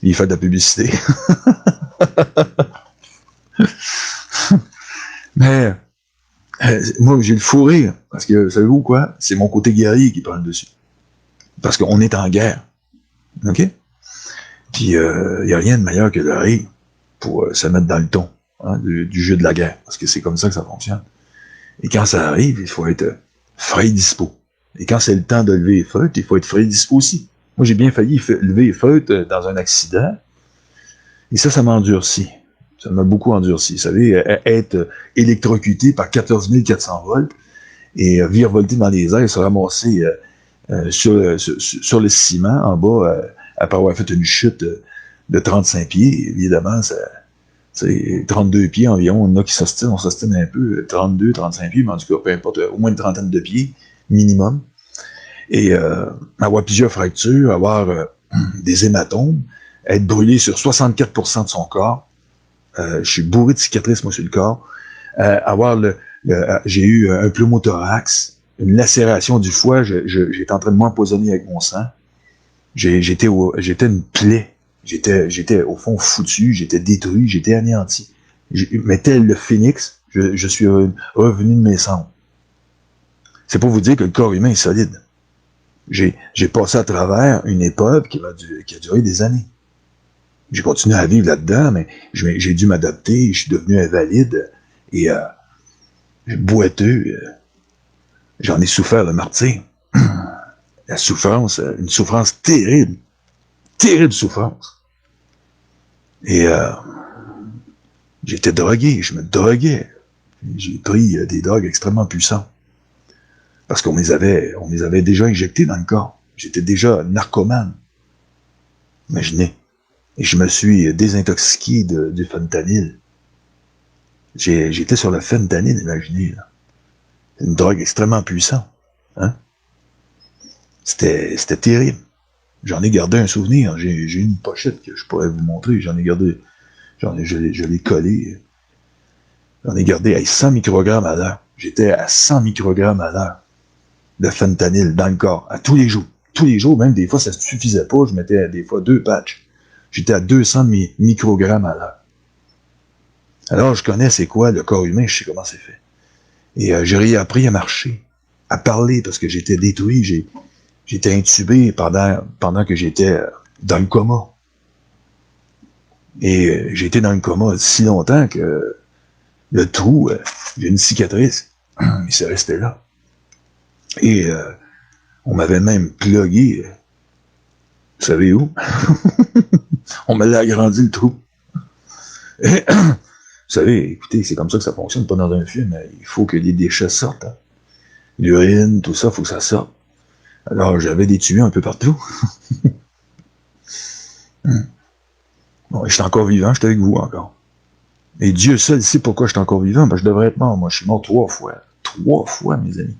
Il fait de la publicité. Mais moi, j'ai le fou rire, parce que, savez-vous quoi? C'est mon côté guerrier qui parle dessus. Parce qu'on est en guerre. OK? Puis, il n'y a rien de meilleur que de rire pour se mettre dans le ton du jeu de la guerre. Parce que c'est comme ça que ça fonctionne. Et quand ça arrive, il faut être frais et dispo. Et quand c'est le temps de lever les feutres, il faut être frais et dispo aussi. Moi, j'ai bien failli lever les feutres dans un accident. Et ça m'a endurci. Ça m'a beaucoup endurci. Vous savez, être électrocuté par 14 400 volts et virevolter dans les airs et se ramasser sur le ciment en bas après avoir fait une chute de 35 pieds. Évidemment, c'est 32 pieds environ. On a qui s'ostinent, on s'ostine un peu, 32, 35 pieds, mais en tout cas, peu importe, au moins une trentaine de pieds minimum. Et avoir plusieurs fractures, avoir des hématomes, être brûlé sur 64% de son corps. Je suis bourré de cicatrices, moi, sur le corps. J'ai eu un pneumothorax, une lacération du foie. J'étais en train de m'empoisonner avec mon sang. J'étais une plaie. J'étais au fond foutu. J'étais détruit. J'étais anéanti. Mais tel le phénix, je suis revenu de mes cendres. C'est pour vous dire que le corps humain est solide. J'ai passé à travers une épreuve qui a duré des années. J'ai continué à vivre là-dedans, mais j'ai dû m'adapter, je suis devenu invalide et boiteux. J'en ai souffert le martyre. La souffrance, une souffrance terrible. Terrible souffrance. Et j'étais drogué, je me droguais. J'ai pris des drogues extrêmement puissantes. Parce qu'on me les avait déjà injectées dans le corps. J'étais déjà narcomane. Imaginez. Et je me suis désintoxiqué du fentanyl. J'étais sur le fentanyl, imaginez. Là. Une drogue extrêmement puissante. Hein? C'était terrible. J'en ai gardé un souvenir. J'ai une pochette que je pourrais vous montrer. Je l'ai collé. J'en ai gardé à 100 microgrammes à l'heure. J'étais à 100 microgrammes à l'heure de fentanyl dans le corps, à tous les jours. Tous les jours, même des fois, ça ne suffisait pas. Je mettais des fois 2 patchs. J'étais à 200 microgrammes à l'heure. Alors, je connais c'est quoi le corps humain, je sais comment c'est fait. Et j'ai réappris à marcher, à parler, parce que j'étais détruit. J'étais intubé pendant que j'étais dans le coma. Et j'ai été dans le coma si longtemps que le trou, j'ai une cicatrice. Il s'est resté là. Et on m'avait même plugué. Vous savez où? On me l'a agrandi le trou. Et, vous savez, écoutez, c'est comme ça que ça fonctionne, pas dans un film. Il faut que les déchets sortent. Hein. L'urine, tout ça, il faut que ça sorte. Alors, j'avais des tuyaux un peu partout. Bon, je suis encore vivant, je suis avec vous encore. Et Dieu seul sait pourquoi je suis encore vivant, parce que je devrais être mort. Moi, je suis mort 3 fois. 3 fois, mes amis.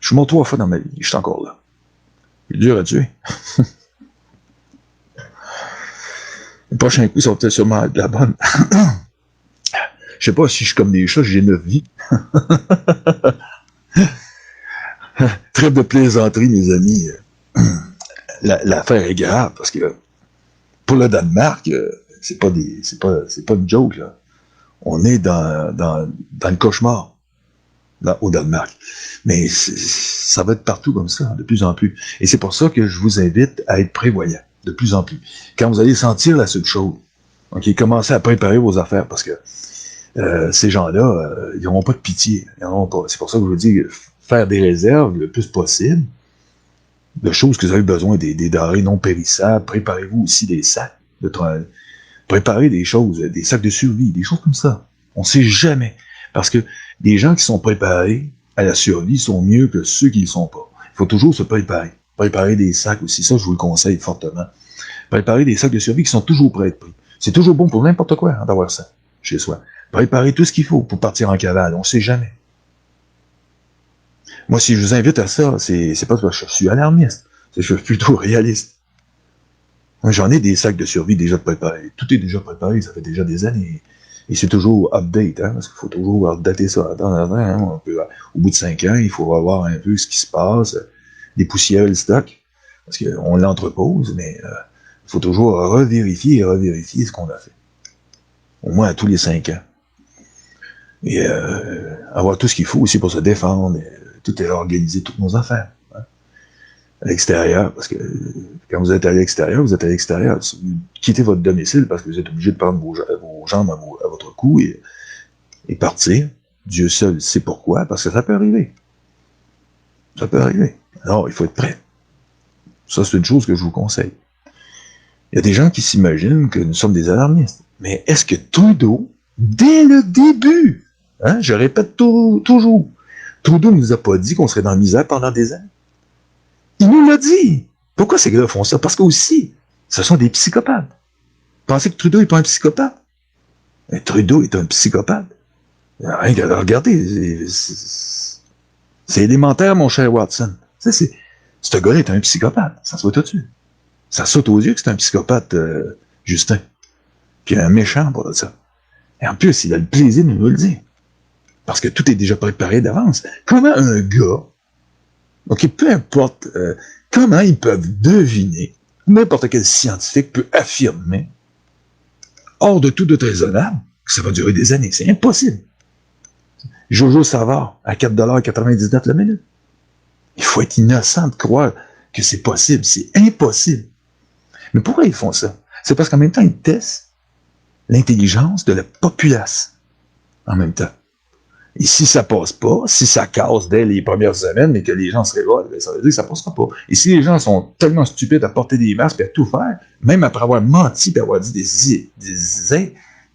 Je suis mort 3 fois dans ma vie, je suis encore là. C'est dur à tuer. Le prochain coup, ça va peut-être sûrement être la bonne. Je sais pas si je suis comme des chats, j'ai 9 vies. Trêve de plaisanterie, mes amis. L'affaire est grave, parce que pour le Danemark, c'est pas une joke, là. On est dans le cauchemar, là, au Danemark. Mais ça va être partout comme ça, de plus en plus. Et c'est pour ça que je vous invite à être prévoyant, de plus en plus. Quand vous allez sentir la seule chose, ok, commencez à préparer vos affaires, parce que ces gens-là, ils n'auront pas de pitié. Ils n'auront pas. C'est pour ça que je vous dis, faire des réserves le plus possible, de choses que vous avez besoin, des denrées non périssables. Préparez-vous aussi des sacs. Préparez des choses, des sacs de survie, des choses comme ça. On ne sait jamais. Parce que les gens qui sont préparés à la survie sont mieux que ceux qui ne le sont pas. Il faut toujours se préparer. Préparer des sacs aussi, ça je vous le conseille fortement. Préparer des sacs de survie qui sont toujours prêts à être pris. C'est toujours bon pour n'importe quoi hein, d'avoir ça chez soi. Préparer tout ce qu'il faut pour partir en cavale, on ne sait jamais. Moi, si je vous invite à ça, c'est pas parce que je suis alarmiste, c'est que je suis plutôt réaliste. Moi, j'en ai des sacs de survie déjà préparés. Tout est déjà préparé, ça fait déjà des années. Et c'est toujours update, hein, parce qu'il faut toujours updater ça. Hein, au bout de 5 ans, il faut voir un peu ce qui se passe, dépoussiérer le stock, parce qu'on l'entrepose, mais il faut toujours revérifier et revérifier ce qu'on a fait. au moins à tous les 5 ans. Et avoir tout ce qu'il faut aussi pour se défendre. Tout est organisé, toutes nos affaires. Hein, à l'extérieur, parce que quand vous êtes à l'extérieur, vous êtes à l'extérieur. Si vous quittez votre domicile parce que vous êtes obligé de prendre vos jambes à votre cou et partir. Dieu seul sait pourquoi, parce que ça peut arriver. Ça peut arriver. Alors, il faut être prêt. Ça, c'est une chose que je vous conseille. Il y a des gens qui s'imaginent que nous sommes des alarmistes. Mais est-ce que Trudeau, dès le début, hein, je répète toujours, Trudeau ne nous a pas dit qu'on serait dans la misère pendant des années. Il nous l'a dit. Pourquoi ces gars font ça? Parce que aussi, ce sont des psychopathes. Vous pensez que Trudeau n'est pas un psychopathe? Mais Trudeau est un psychopathe. Regardez, c'est élémentaire, mon cher Watson. Ce gars-là est un psychopathe. Ça se voit tout de suite. Ça saute aux yeux que c'est un psychopathe, Justin. Puis un méchant pour ça. Et en plus, il a le plaisir de nous le dire. Parce que tout est déjà préparé d'avance. Comment un gars, ok, peu importe comment ils peuvent deviner, n'importe quel scientifique peut affirmer, hors de tout doute raisonnable, que ça va durer des années. C'est impossible. Jojo Savard, à 4,99$ la minute. Il faut être innocent de croire que c'est possible. C'est impossible. Mais pourquoi ils font ça? C'est parce qu'en même temps, ils testent l'intelligence de la populace. En même temps. Et si ça passe pas, si ça casse dès les premières semaines, mais que les gens se révoltent, ça veut dire que ça passera pas. Et si les gens sont tellement stupides à porter des masques et à tout faire, même après avoir menti et avoir dit des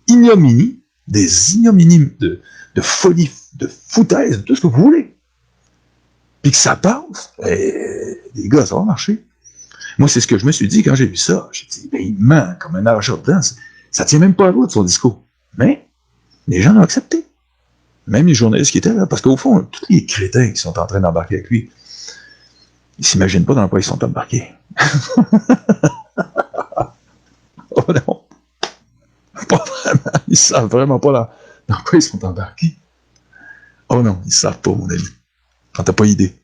ignominies de folie, de foutaise, de tout ce que vous voulez, puis que ça passe, les gars, ça va marcher. Moi, c'est ce que je me suis dit quand j'ai vu ça. J'ai dit, ben, il ment comme un arracheur de dents. Ça tient même pas à l'autre, son discours. Mais les gens l'ont accepté. Même les journalistes qui étaient là. Parce qu'au fond, tous les crétins qui sont en train d'embarquer avec lui, ils s'imaginent pas dans quoi ils sont embarqués. Oh non. Pas vraiment. Ils savent vraiment pas dans quoi ils sont embarqués. Oh non, ils savent pas, mon ami. Quand t'as pas idée.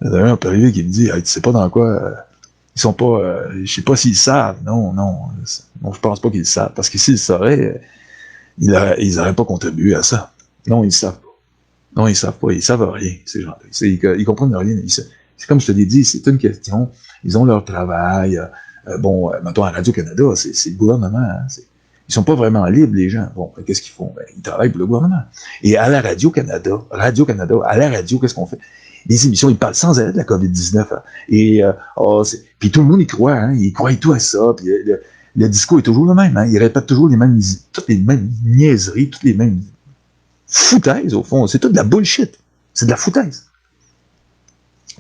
D'ailleurs, un peu arrivé qui me dit, hey, tu sais pas dans quoi... ils sont pas... je sais pas s'ils savent. Non, je pense pas qu'ils le savent. Parce que s'ils le sauraient, ils n'auraient pas contribué à ça. Non, ils savent pas. Non, ils savent pas. Ils savent rien, ces gens-là. Ils comprennent rien. C'est comme je te l'ai dit, c'est une question. Ils ont leur travail. Mettons, à Radio-Canada, c'est le gouvernement. Hein, ils sont pas vraiment libres, les gens. Bon, qu'est-ce qu'ils font? Ben, ils travaillent pour le gouvernement. Et à la Radio-Canada, à la radio, qu'est-ce qu'on fait? Les émissions, ils parlent sans arrêt de la COVID-19. Hein. Et puis tout le monde y croit, hein, ils croient tout à ça. Puis le discours est toujours le même. Hein, ils répètent toujours toutes les mêmes niaiseries, toutes les mêmes foutaises, au fond. C'est toute de la bullshit. C'est de la foutaise.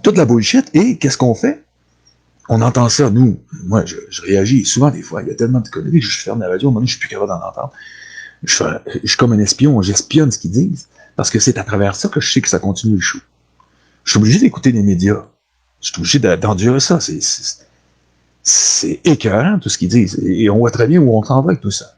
Toute de la bullshit. Et qu'est-ce qu'on fait? On entend ça, nous. Moi, je réagis souvent des fois. Il y a tellement de conneries que je ferme la radio. À un moment donné, je suis plus capable d'en entendre. Je suis comme un espion. J'espionne ce qu'ils disent. Parce que c'est à travers ça que je sais que ça continue le show. Je suis obligé d'écouter les médias. Je suis obligé d'endurer ça. C'est écœurant, tout ce qu'ils disent. Et on voit très bien où on s'en va avec tout ça.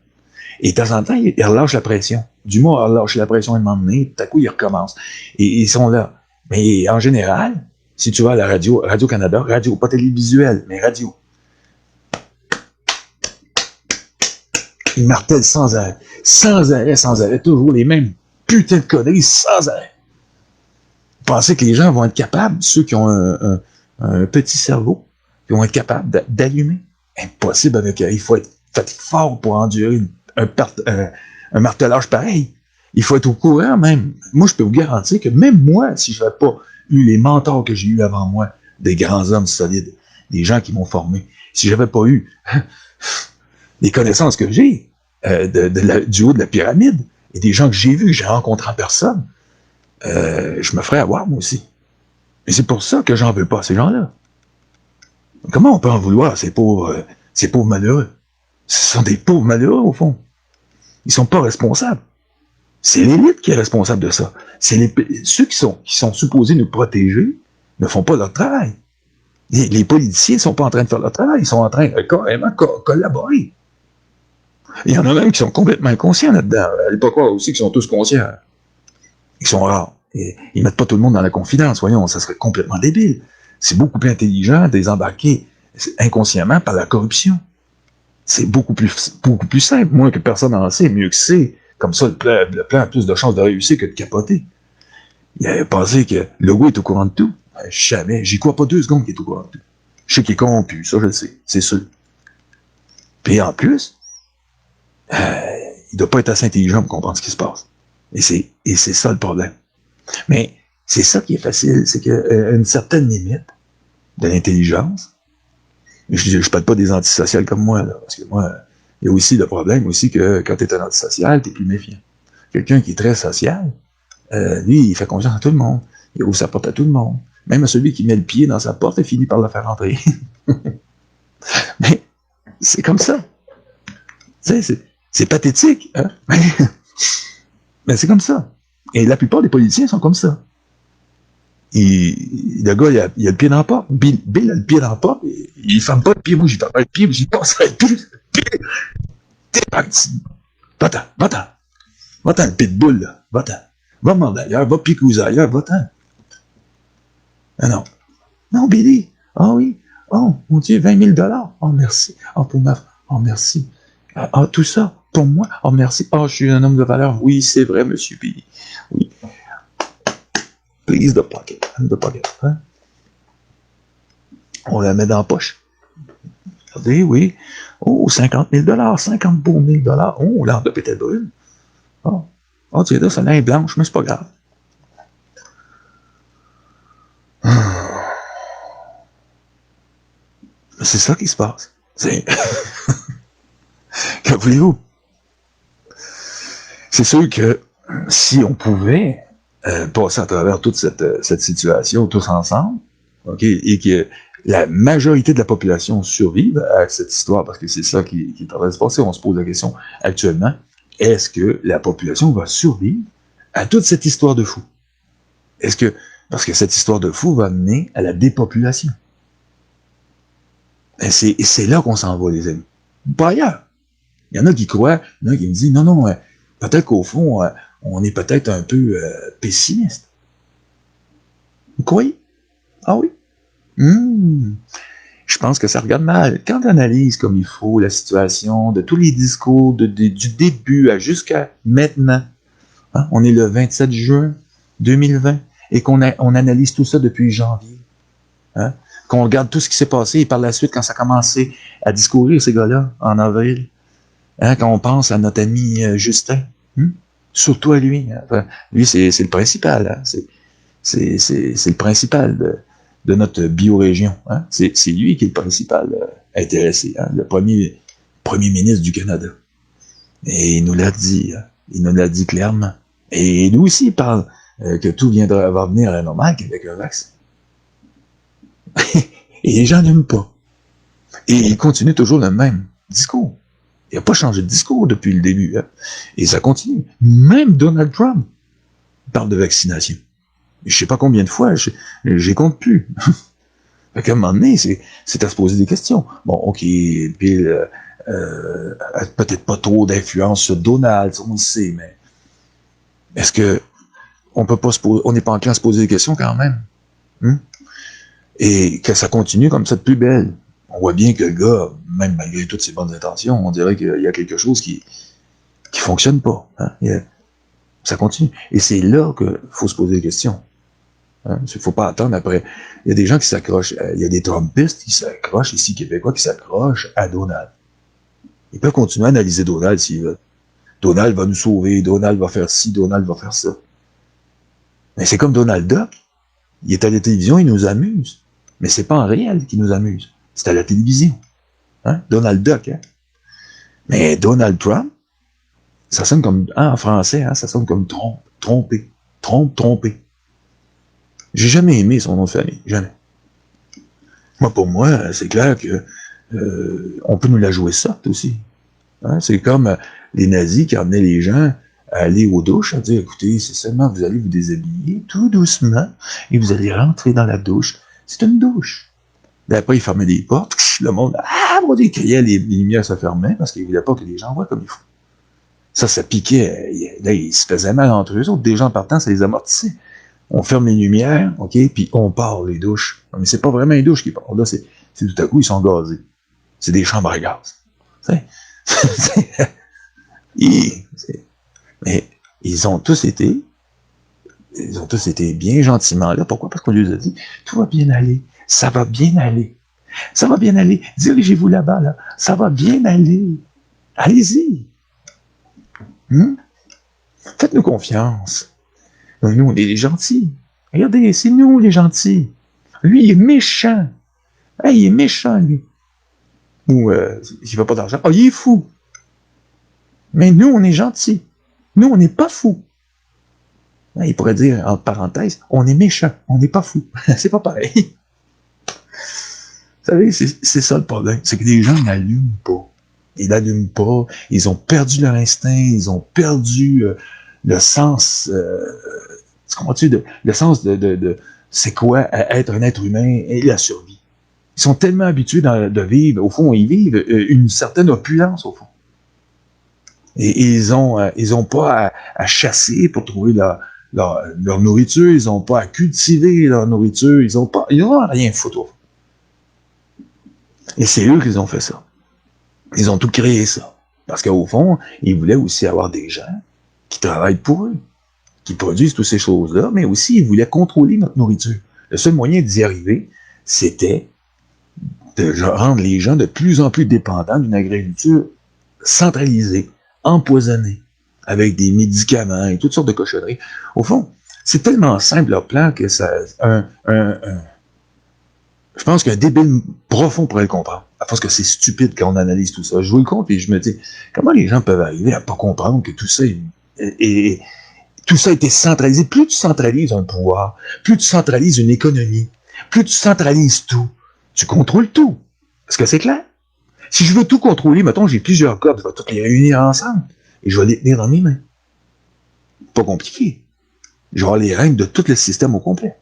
Et de temps en temps, ils relâchent la pression. Dumas relâche la pression à un moment donné, tout à coup, ils recommencent. Et ils sont là. Mais en général, si tu vas à la radio, Radio-Canada, radio, pas télévisuel, mais radio. Ils martèlent sans arrêt, toujours les mêmes putains de conneries, sans arrêt. Vous pensez que les gens vont être capables, ceux qui ont un petit cerveau, qui vont être capables d'allumer? Impossible avec il faut être fort pour endurer un martelage pareil. Il faut être au courant même. Moi, je peux vous garantir que même moi, si je n'avais pas eu les mentors que j'ai eus avant moi, des grands hommes solides, des gens qui m'ont formé, si j'avais pas eu les connaissances que j'ai du haut de la pyramide, et des gens que j'ai vus, que j'ai rencontrés en personne, je me ferais avoir, moi aussi. Et c'est pour ça que j'en veux pas, ces gens-là. Comment on peut en vouloir, ces pauvres malheureux? Ce sont des pauvres malheureux, au fond. Ils sont pas responsables. C'est l'élite qui est responsable de ça. Ceux qui sont supposés nous protéger ne font pas leur travail. Les politiciens ne sont pas en train de faire leur travail, ils sont en train de carrément collaborer. Il y en a même qui sont complètement inconscients là-dedans. Allez pas croire aussi qu'ils sont tous conscients. Ils sont rares. Et ils mettent pas tout le monde dans la confidence, voyons, ça serait complètement débile. C'est beaucoup plus intelligent de les embarquer inconsciemment par la corruption. C'est beaucoup plus simple. Moins que personne en sait, mieux que c'est. Comme ça, le plan a plus de chances de réussir que de capoter. Il avait pensé que Legault est au courant de tout. Jamais. J'y crois pas 2 secondes qu'il est au courant de tout. Je sais qu'il est corrompu, ça je le sais, c'est sûr. Puis en plus, il doit pas être assez intelligent pour comprendre ce qui se passe. Et c'est ça le problème. Mais c'est ça qui est facile, c'est qu'à une certaine limite de l'intelligence, je parle pas des antisociales comme moi, là, parce que moi, il y a aussi le problème aussi que quand tu es un antisocial, tu es plus méfiant. Quelqu'un qui est très social, lui, il fait confiance à tout le monde. Il ouvre sa porte à tout le monde. Même à celui qui met le pied dans sa porte, il finit par le faire entrer. Mais c'est comme ça. C'est pathétique, hein? Mais c'est comme ça. Et la plupart des politiciens sont comme ça. Le gars, il a le pied dans la porte. Bill a le pied dans la porte. Il ferme pas le pied. Moi, j'y ferme pas le pied. J'y passe le pied. T'es parti. Va-t'en, va-t'en. Va-t'en, le pitbull, là. Va-t'en. Va manger ailleurs. Va picouser ailleurs. Va-t'en. Ah non. Non, Billy. Ah oui. Oh, mon Dieu, 20 000 $. Oh, merci. Oh, pour ma... Oh, merci. Ah, tout ça, pour moi. Oh, merci. Oh, je suis un homme de valeur. Oui, c'est vrai, monsieur Billy. Oui. Please the pocket. The pocket. Hein? On la met dans la poche. Regardez, oui. Oh, 50 000 $. 50 beaux 000 $. Oh, l'enveloppe était brune. Oh, oh tu sais, là, ça est blanche, mais c'est pas grave. C'est ça qui se passe. C'est... Que voulez-vous? C'est sûr que si on pouvait passer à travers toute cette situation tous ensemble, okay, et que la majorité de la population survive à cette histoire, parce que c'est ça qui est en train de se passer, on se pose la question actuellement, est-ce que la population va survivre à toute cette histoire de fou? Est-ce que, parce que cette histoire de fou va mener à la dépopulation. Et c'est là qu'on s'en va, les amis. Pas ailleurs. Il y en a qui croient, il y en a qui me disent, non, peut-être qu'au fond, on est peut-être un peu pessimiste. Vous croyez? Ah oui? Je pense que ça regarde mal. Quand on analyse comme il faut la situation de tous les discours du début jusqu'à maintenant, hein, on est le 27 juin 2020, et qu'on analyse tout ça depuis janvier, hein, qu'on regarde tout ce qui s'est passé, et par la suite, quand ça a commencé à discourir, ces gars-là, en avril, hein, quand on pense à notre ami Justin, surtout à lui. Hein, enfin, lui, c'est le principal. Hein, c'est le principal de notre biorégion. Hein, c'est lui qui est le principal intéressé, hein, le premier ministre du Canada. Et il nous l'a dit. Hein, il nous l'a dit clairement. Et nous aussi, il parle que tout va venir à la normale qu'avec un vaccin. Et les gens n'aiment pas. Et il continue toujours le même discours. Il n'a pas changé de discours depuis le début. Hein. Et ça continue. Même Donald Trump parle de vaccination. Je ne sais pas combien de fois, j'y compte plus. Fait qu'à un moment donné, c'est à se poser des questions. Bon, OK, Bill peut-être pas trop d'influence sur Donald, on le sait, mais est-ce que on n'est pas enclin à se poser des questions quand même? Et que ça continue comme ça de plus belle. On voit bien que le gars, même malgré toutes ses bonnes intentions, on dirait qu'il y a quelque chose qui fonctionne pas. Hein? Ça continue. Et c'est là qu'il faut se poser des questions. Hein? Il ne faut pas attendre après. Il y a des gens qui s'accrochent. Il y a des Trumpistes qui s'accrochent, ici, Québécois, qui s'accrochent à Donald. Ils peuvent continuer à analyser Donald s'ils veulent. Donald va nous sauver, Donald va faire ci, Donald va faire ça. Mais c'est comme Donald Duck. Il est à la télévision, il nous amuse. Mais c'est pas en réel qu'il nous amuse. C'est à la télévision. Hein? Donald Duck. Hein? Mais Donald Trump, ça sonne comme, en français, hein, ça sonne comme tromper. Tromper. J'ai jamais aimé son nom de famille. Jamais. Moi, pour moi, c'est clair que on peut nous la jouer sotte aussi. Hein? C'est comme les nazis qui amenaient les gens à aller aux douches, à dire, écoutez, c'est seulement vous allez vous déshabiller tout doucement et vous allez rentrer dans la douche. C'est une douche. Puis après, ils fermaient des portes. Le monde, mon Dieu, criait, les lumières se fermaient parce qu'ils ne voulaient pas que les gens voient comme il faut. Ça piquait. Là, ils se faisaient mal entre eux autres. Des gens partant, ça les amortissait. On ferme les lumières, OK, puis on part les douches. Mais c'est pas vraiment les douches qui partent. Là, c'est tout à coup, ils sont gazés. C'est des chambres à gaz. Mais ils ont tous été bien gentiment là. Pourquoi? Parce qu'on lui a dit, tout va bien aller, ça va bien aller. Ça va bien aller. Dirigez-vous là-bas, là. Ça va bien aller. Allez-y. Faites-nous confiance. Nous, on est les gentils. Regardez, c'est nous les gentils. Lui, il est méchant. Hey, il est méchant, lui. Ou, il veut pas d'argent. Oh, il est fou. Mais nous, on est gentils. Nous, on n'est pas fous. Il pourrait dire, entre parenthèses, on est méchant, on n'est pas fou. C'est pas pareil. Vous savez, c'est ça le problème. C'est que les gens n'allument pas. Ils n'allument pas. Ils ont perdu leur instinct. Ils ont perdu le sens, le sens de c'est quoi être un être humain et la survie. Ils sont tellement habitués de vivre, au fond, ils vivent une certaine opulence, au fond. Et ils ont pas à chasser pour trouver leur nourriture. Ils ont pas à cultiver leur nourriture. Ils ont rien à foutre, au fond. Et c'est eux qui ont fait ça. Ils ont tout créé ça. Parce qu'au fond, ils voulaient aussi avoir des gens qui travaillent pour eux, qui produisent toutes ces choses-là, mais aussi ils voulaient contrôler notre nourriture. Le seul moyen d'y arriver, c'était de rendre les gens de plus en plus dépendants d'une agriculture centralisée, empoisonnée, avec des médicaments et toutes sortes de cochonneries. Au fond, c'est tellement simple leur plan que ça... Je pense qu'un débile profond pourrait le comprendre. À force que c'est stupide quand on analyse tout ça. Je vous le compte et je me dis, comment les gens peuvent arriver à pas comprendre que tout ça tout ça a été centralisé. Plus tu centralises un pouvoir, plus tu centralises une économie, plus tu centralises tout, tu contrôles tout. Est-ce que c'est clair? Si je veux tout contrôler, mettons, j'ai plusieurs cordes, je vais toutes les réunir ensemble et je vais les tenir dans mes mains. Pas compliqué. Je vais avoir les règles de tout le système au complet.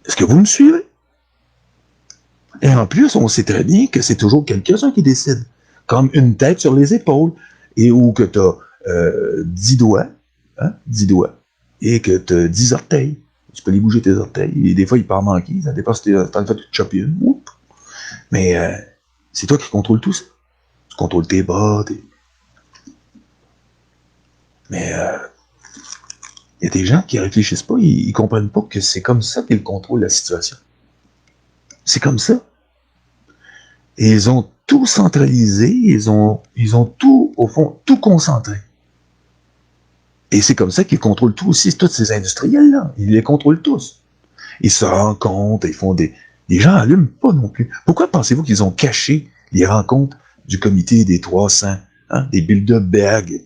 Est-ce que vous me suivez? Et en plus, on sait très bien que c'est toujours quelqu'un qui décide. Comme une tête sur les épaules, et où que tu as 10 doigts, 10 doigts, et que tu as 10 orteils. Tu peux les bouger tes orteils, et des fois, il peut en manquer, ça dépend si tu as fait chopper une. Mais c'est toi qui contrôles tout ça. Tu contrôles tes bras, Mais il y a des gens qui réfléchissent pas, ils comprennent pas que c'est comme ça qu'ils contrôlent la situation. C'est comme ça. Et ils ont tout centralisé, ils ont tout, au fond, tout concentré. Et c'est comme ça qu'ils contrôlent tout aussi, tous ces industriels-là. Ils les contrôlent tous. Ils se rencontrent, ils font des... Les gens n'allument pas non plus. Pourquoi pensez-vous qu'ils ont caché les rencontres du comité des 300, des Bilderberg?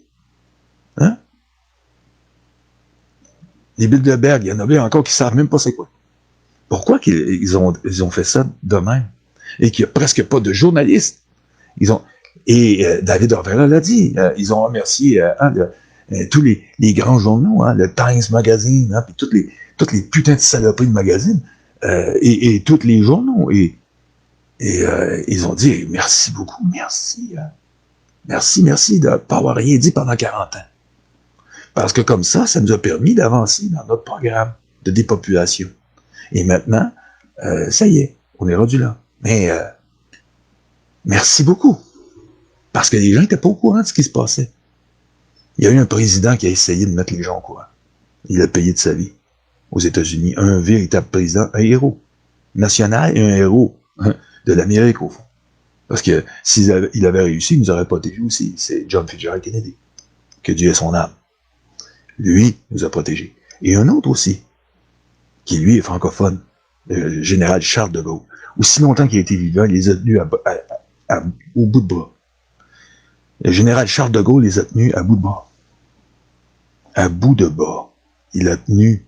Les Bilderberg, il y en a encore qui ne savent même pas c'est quoi. Pourquoi ils ont fait ça de même? Et qu'il n'y a presque pas de journalistes. David Orvella l'a dit, ils ont remercié tous les grands journaux, le Times Magazine, puis toutes les putains de saloperies de magazines, et tous les journaux. Et ils ont dit merci beaucoup, merci de ne pas avoir rien dit pendant 40 ans. Parce que comme ça nous a permis d'avancer dans notre programme de dépopulation. Et maintenant, ça y est, on est rendu là. Mais merci beaucoup. Parce que les gens n'étaient pas au courant de ce qui se passait. Il y a eu un président qui a essayé de mettre les gens au courant. Il a payé de sa vie aux États-Unis. Un véritable président, un héros national et un héros de l'Amérique, au fond. Parce que s'il avait réussi, il nous aurait protégés aussi. C'est John Fitzgerald Kennedy. Que Dieu ait son âme. Lui nous a protégés. Et un autre aussi, qui lui est francophone, le général Charles de Gaulle. Aussi longtemps qu'il a été vivant, il les a tenus au bout de bras. Le général Charles de Gaulle les a tenus à bout de bras. À bout de bras. Il a tenu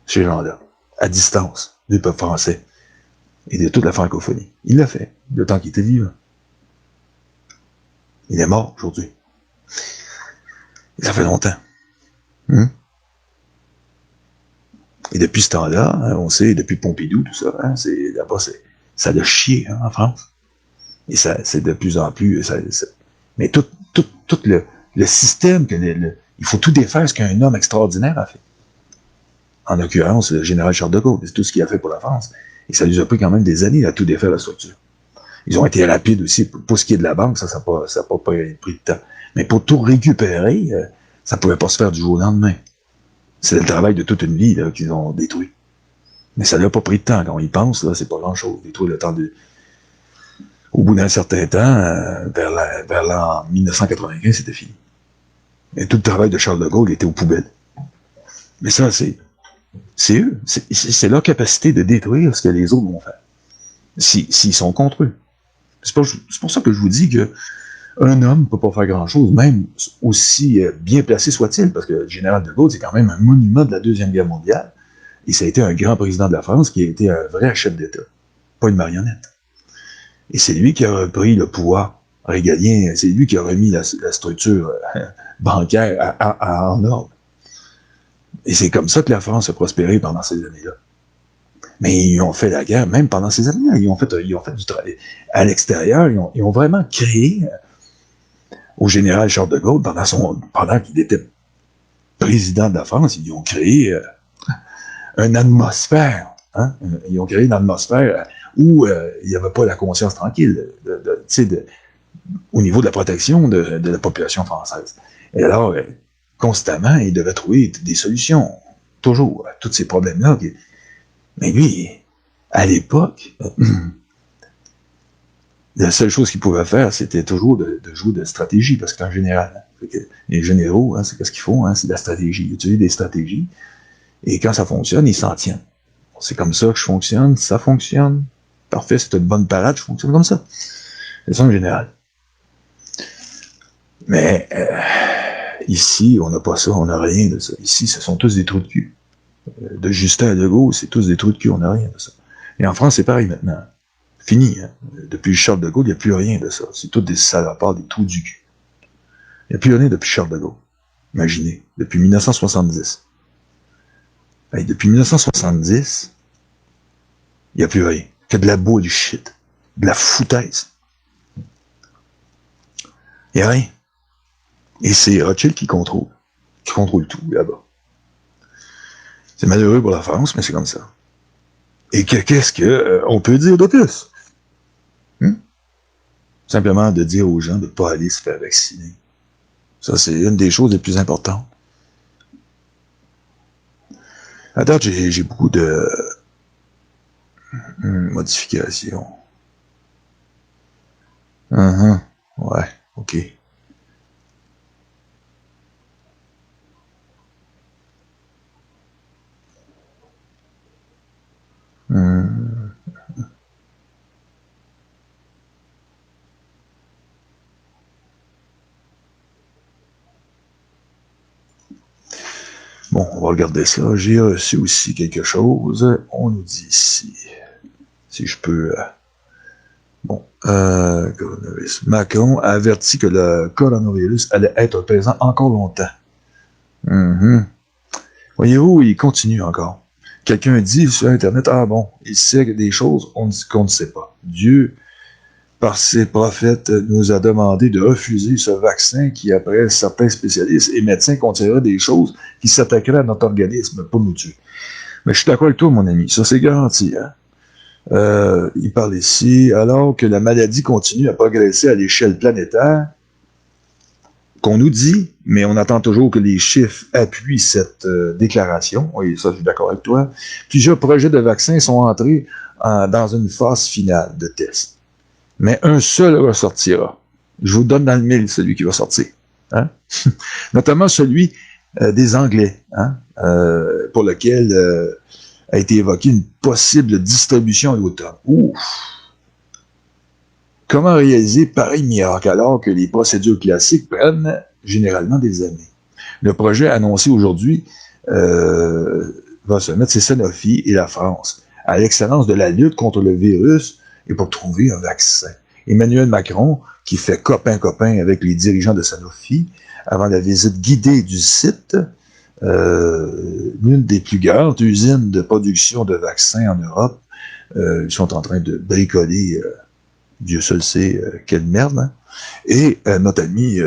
ces gens-là, à distance, du peuple français et de toute la francophonie. Il l'a fait, le temps qu'il était vivant. Il est mort aujourd'hui. Ça fait longtemps. Et depuis ce temps-là, on sait, depuis Pompidou, tout ça, là-bas, ça a chié en France. Et ça, c'est de plus en plus... mais tout le système, il faut tout défaire ce qu'un homme extraordinaire a fait. En l'occurrence, le général Charles de Gaulle, c'est tout ce qu'il a fait pour la France. Et ça lui a pris quand même des années à tout défaire la structure. Ils ont été rapides aussi. Pour ce qui est de la banque, ça n'a pas pris de temps. Mais pour tout récupérer, ça ne pouvait pas se faire du jour au lendemain. C'est le travail de toute une vie là, qu'ils ont détruit. Mais ça n'a pas pris de temps. Quand on y pense, là, c'est pas grand-chose. Détruire le temps de... Au bout d'un certain temps, vers l'an 1995, c'était fini. Et tout le travail de Charles de Gaulle était aux poubelles. Mais ça, c'est eux. C'est leur capacité de détruire ce que les autres vont faire. S'ils sont contre eux. C'est pour ça que je vous dis que un homme ne peut pas faire grand-chose, même aussi bien placé soit-il, parce que le général de Gaulle, c'est quand même un monument de la Deuxième Guerre mondiale, et ça a été un grand président de la France qui a été un vrai chef d'État, pas une marionnette. Et c'est lui qui a repris le pouvoir régalien, c'est lui qui a remis la structure bancaire en ordre. Et c'est comme ça que la France a prospéré pendant ces années-là. Mais ils ont fait la guerre, même pendant ces années-là. Ils ont fait du travail à l'extérieur. Ils ont vraiment créé au général Charles de Gaulle, pendant qu'il était président de la France, ils ont créé une atmosphère. Hein? Ils ont créé une atmosphère où il n'y avait pas la conscience tranquille au niveau de la protection de la population française. Et alors, constamment, il devait trouver des solutions, toujours, à tous ces problèmes-là. Mais lui, à l'époque, la seule chose qu'il pouvait faire, c'était toujours de jouer de stratégie, parce que c'est un général. Les généraux, c'est qu'est-ce qu'ils font? C'est de la stratégie. Ils utilisent des stratégies, et quand ça fonctionne, ils s'en tiennent. C'est comme ça que je fonctionne, ça fonctionne. Parfait, c'est une bonne parade, je fonctionne comme ça. C'est ça, un général. Mais ici, on n'a pas ça, on n'a rien de ça. Ici, ce sont tous des trous de cul. De Justin à De Gaulle, c'est tous des trous de cul, on n'a rien de ça. Et en France, c'est pareil maintenant. Fini. Hein. Depuis Charles de Gaulle, il n'y a plus rien de ça. C'est tous des salopards, des trous du cul. Il n'y a plus rien depuis Charles de Gaulle. Imaginez, depuis 1970. Et depuis 1970, il n'y a plus rien. Que de la boue, du shit. De la foutaise. Il n'y a rien. Et c'est Rothschild qui contrôle tout là-bas. C'est malheureux pour la France, mais c'est comme ça. Et qu'est-ce qu'on peut dire de plus? Simplement de dire aux gens de ne pas aller se faire vacciner. Ça, c'est une des choses les plus importantes. À date, j'ai beaucoup de modifications. Ouais, ok. Bon, on va regarder ça. J'ai reçu aussi quelque chose. On nous dit ici, si je peux... coronavirus. Macron a averti que le coronavirus allait être présent encore longtemps. Voyez-vous, il continue encore. Quelqu'un dit sur Internet, il sait des choses qu'on ne sait pas. Dieu, par ses prophètes, nous a demandé de refuser ce vaccin qui, après certains spécialistes et médecins, contiendrait des choses qui s'attaqueraient à notre organisme pour nous tuer. Mais je suis d'accord avec toi, mon ami, ça c'est garanti. Hein? Il parle ici, alors que la maladie continue à progresser à l'échelle planétaire, qu'on nous dit, mais on attend toujours que les chiffres appuient cette déclaration. Oui, ça, je suis d'accord avec toi. Plusieurs projets de vaccins sont entrés dans une phase finale de test. Mais un seul ressortira. Je vous donne dans le mille celui qui va sortir. Hein? Notamment celui des Anglais, hein? Pour lequel a été évoquée une possible distribution à l'automne. Ouf! Comment réaliser pareil miracle alors que les procédures classiques prennent généralement des années? Le projet annoncé aujourd'hui va se mettre, c'est Sanofi et la France, à l'excellence de la lutte contre le virus et pour trouver un vaccin. Emmanuel Macron, qui fait copain-copain avec les dirigeants de Sanofi, avant la visite guidée du site, l'une des plus grandes usines de production de vaccins en Europe, ils sont en train de bricoler, Dieu seul sait quelle merde, hein? Et notre ami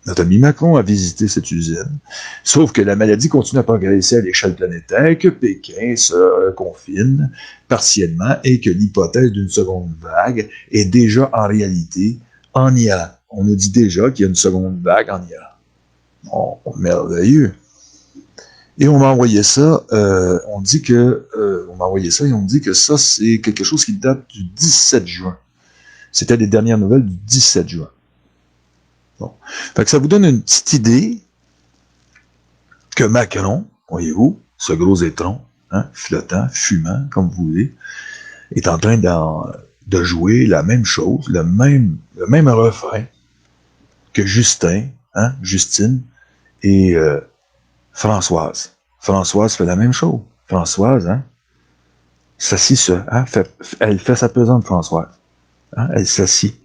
Notre ami Macron a visité cette usine, sauf que la maladie continue à progresser à l'échelle planétaire, que Pékin se confine partiellement et que l'hypothèse d'une seconde vague est déjà en réalité en IA. On nous dit déjà qu'il y a une seconde vague en IA. Oh, merveilleux. Et on m'a envoyé ça, on m'a envoyé ça et on me dit que ça, c'est quelque chose qui date du 17 juin. C'était les dernières nouvelles du 17 juin. Bon. Fait que ça vous donne une petite idée que Macron, voyez-vous, ce gros étron, hein, flottant, fumant, comme vous voulez, est en train de jouer la même chose, le même refrain que Justin, hein, Justine et Françoise. Françoise fait la même chose. Françoise, hein, s'assit, hein, elle fait sa pesante, Françoise. Hein, elle s'assit.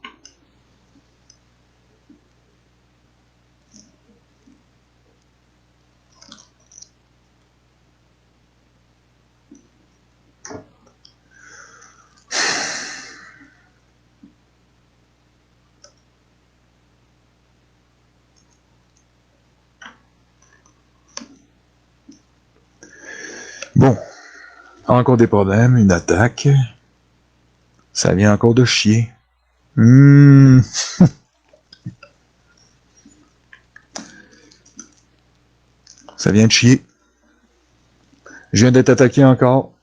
Bon, encore des problèmes, une attaque. Ça vient encore de chier. Ça vient de chier. Je viens d'être attaqué encore.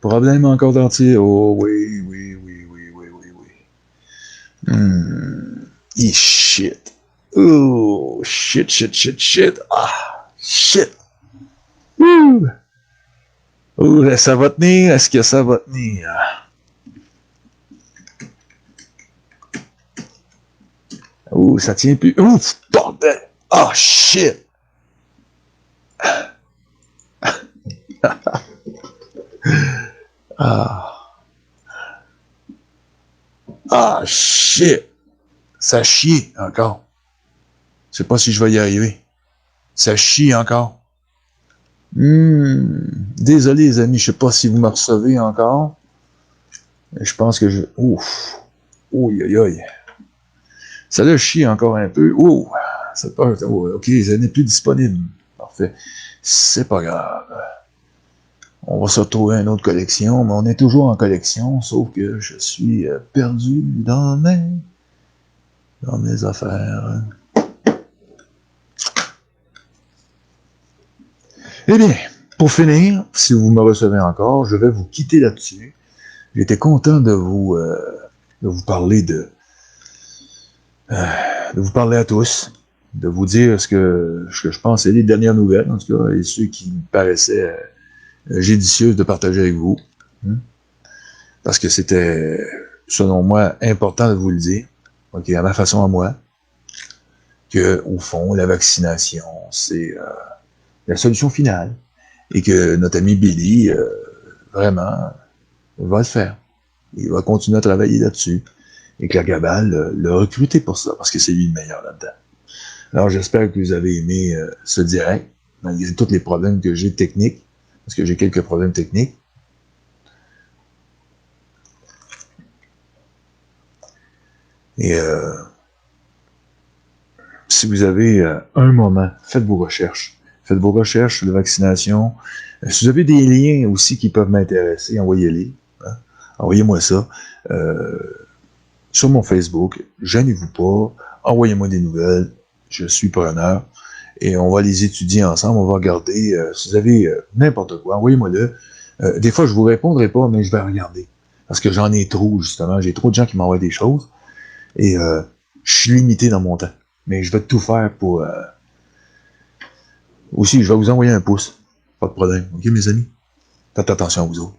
Problème encore d'entier. Oh oui. Shit. Oh, shit. Ah, shit. Ouh, ça va tenir? Est-ce que ça va tenir? Ouh, ça tient plus. Ouh, bordel! Oh, shit! Ah, shit! Ça chie encore. Je sais pas si je vais y arriver. Ça chie encore. Désolé les amis, je sais pas si vous me recevez encore. Je pense que je... Ouf! Ouh. Ça là chie encore un peu. Ouh! Ok, ça n'est plus disponible. Parfait. C'est pas grave. On va se retrouver à une autre collection, mais on est toujours en collection, sauf que je suis perdu dans mes affaires. Eh bien, pour finir, si vous me recevez encore, je vais vous quitter là-dessus. J'étais content de vous parler de vous parler à tous, de vous dire ce que je pense c'est les dernières nouvelles, en tout cas, et ceux qui me paraissaient judicieuses de partager avec vous. Parce que c'était, selon moi, important de vous le dire, okay, à ma façon à moi, que au fond, la vaccination, c'est la solution finale. Et que notre ami Billy, vraiment, va le faire. Il va continuer à travailler là-dessus. Et que la cabale l'a recruté pour ça, parce que c'est lui le meilleur là-dedans. Alors, j'espère que vous avez aimé ce direct, malgré tous les problèmes que j'ai techniques, parce que j'ai quelques problèmes techniques. Et si vous avez un moment, faites vos recherches. Faites vos recherches sur la vaccination. Si vous avez des liens aussi qui peuvent m'intéresser, envoyez-les. Hein? Envoyez-moi ça. Sur mon Facebook, gênez-vous pas, envoyez-moi des nouvelles, je suis preneur, et on va les étudier ensemble, on va regarder, si vous avez n'importe quoi, envoyez-moi-le. Des fois, je vous répondrai pas, mais je vais regarder, parce que j'en ai trop, justement, j'ai trop de gens qui m'envoient des choses, et je suis limité dans mon temps, mais je vais tout faire pour... Aussi, je vais vous envoyer un pouce, pas de problème, ok mes amis? Faites attention à vous autres.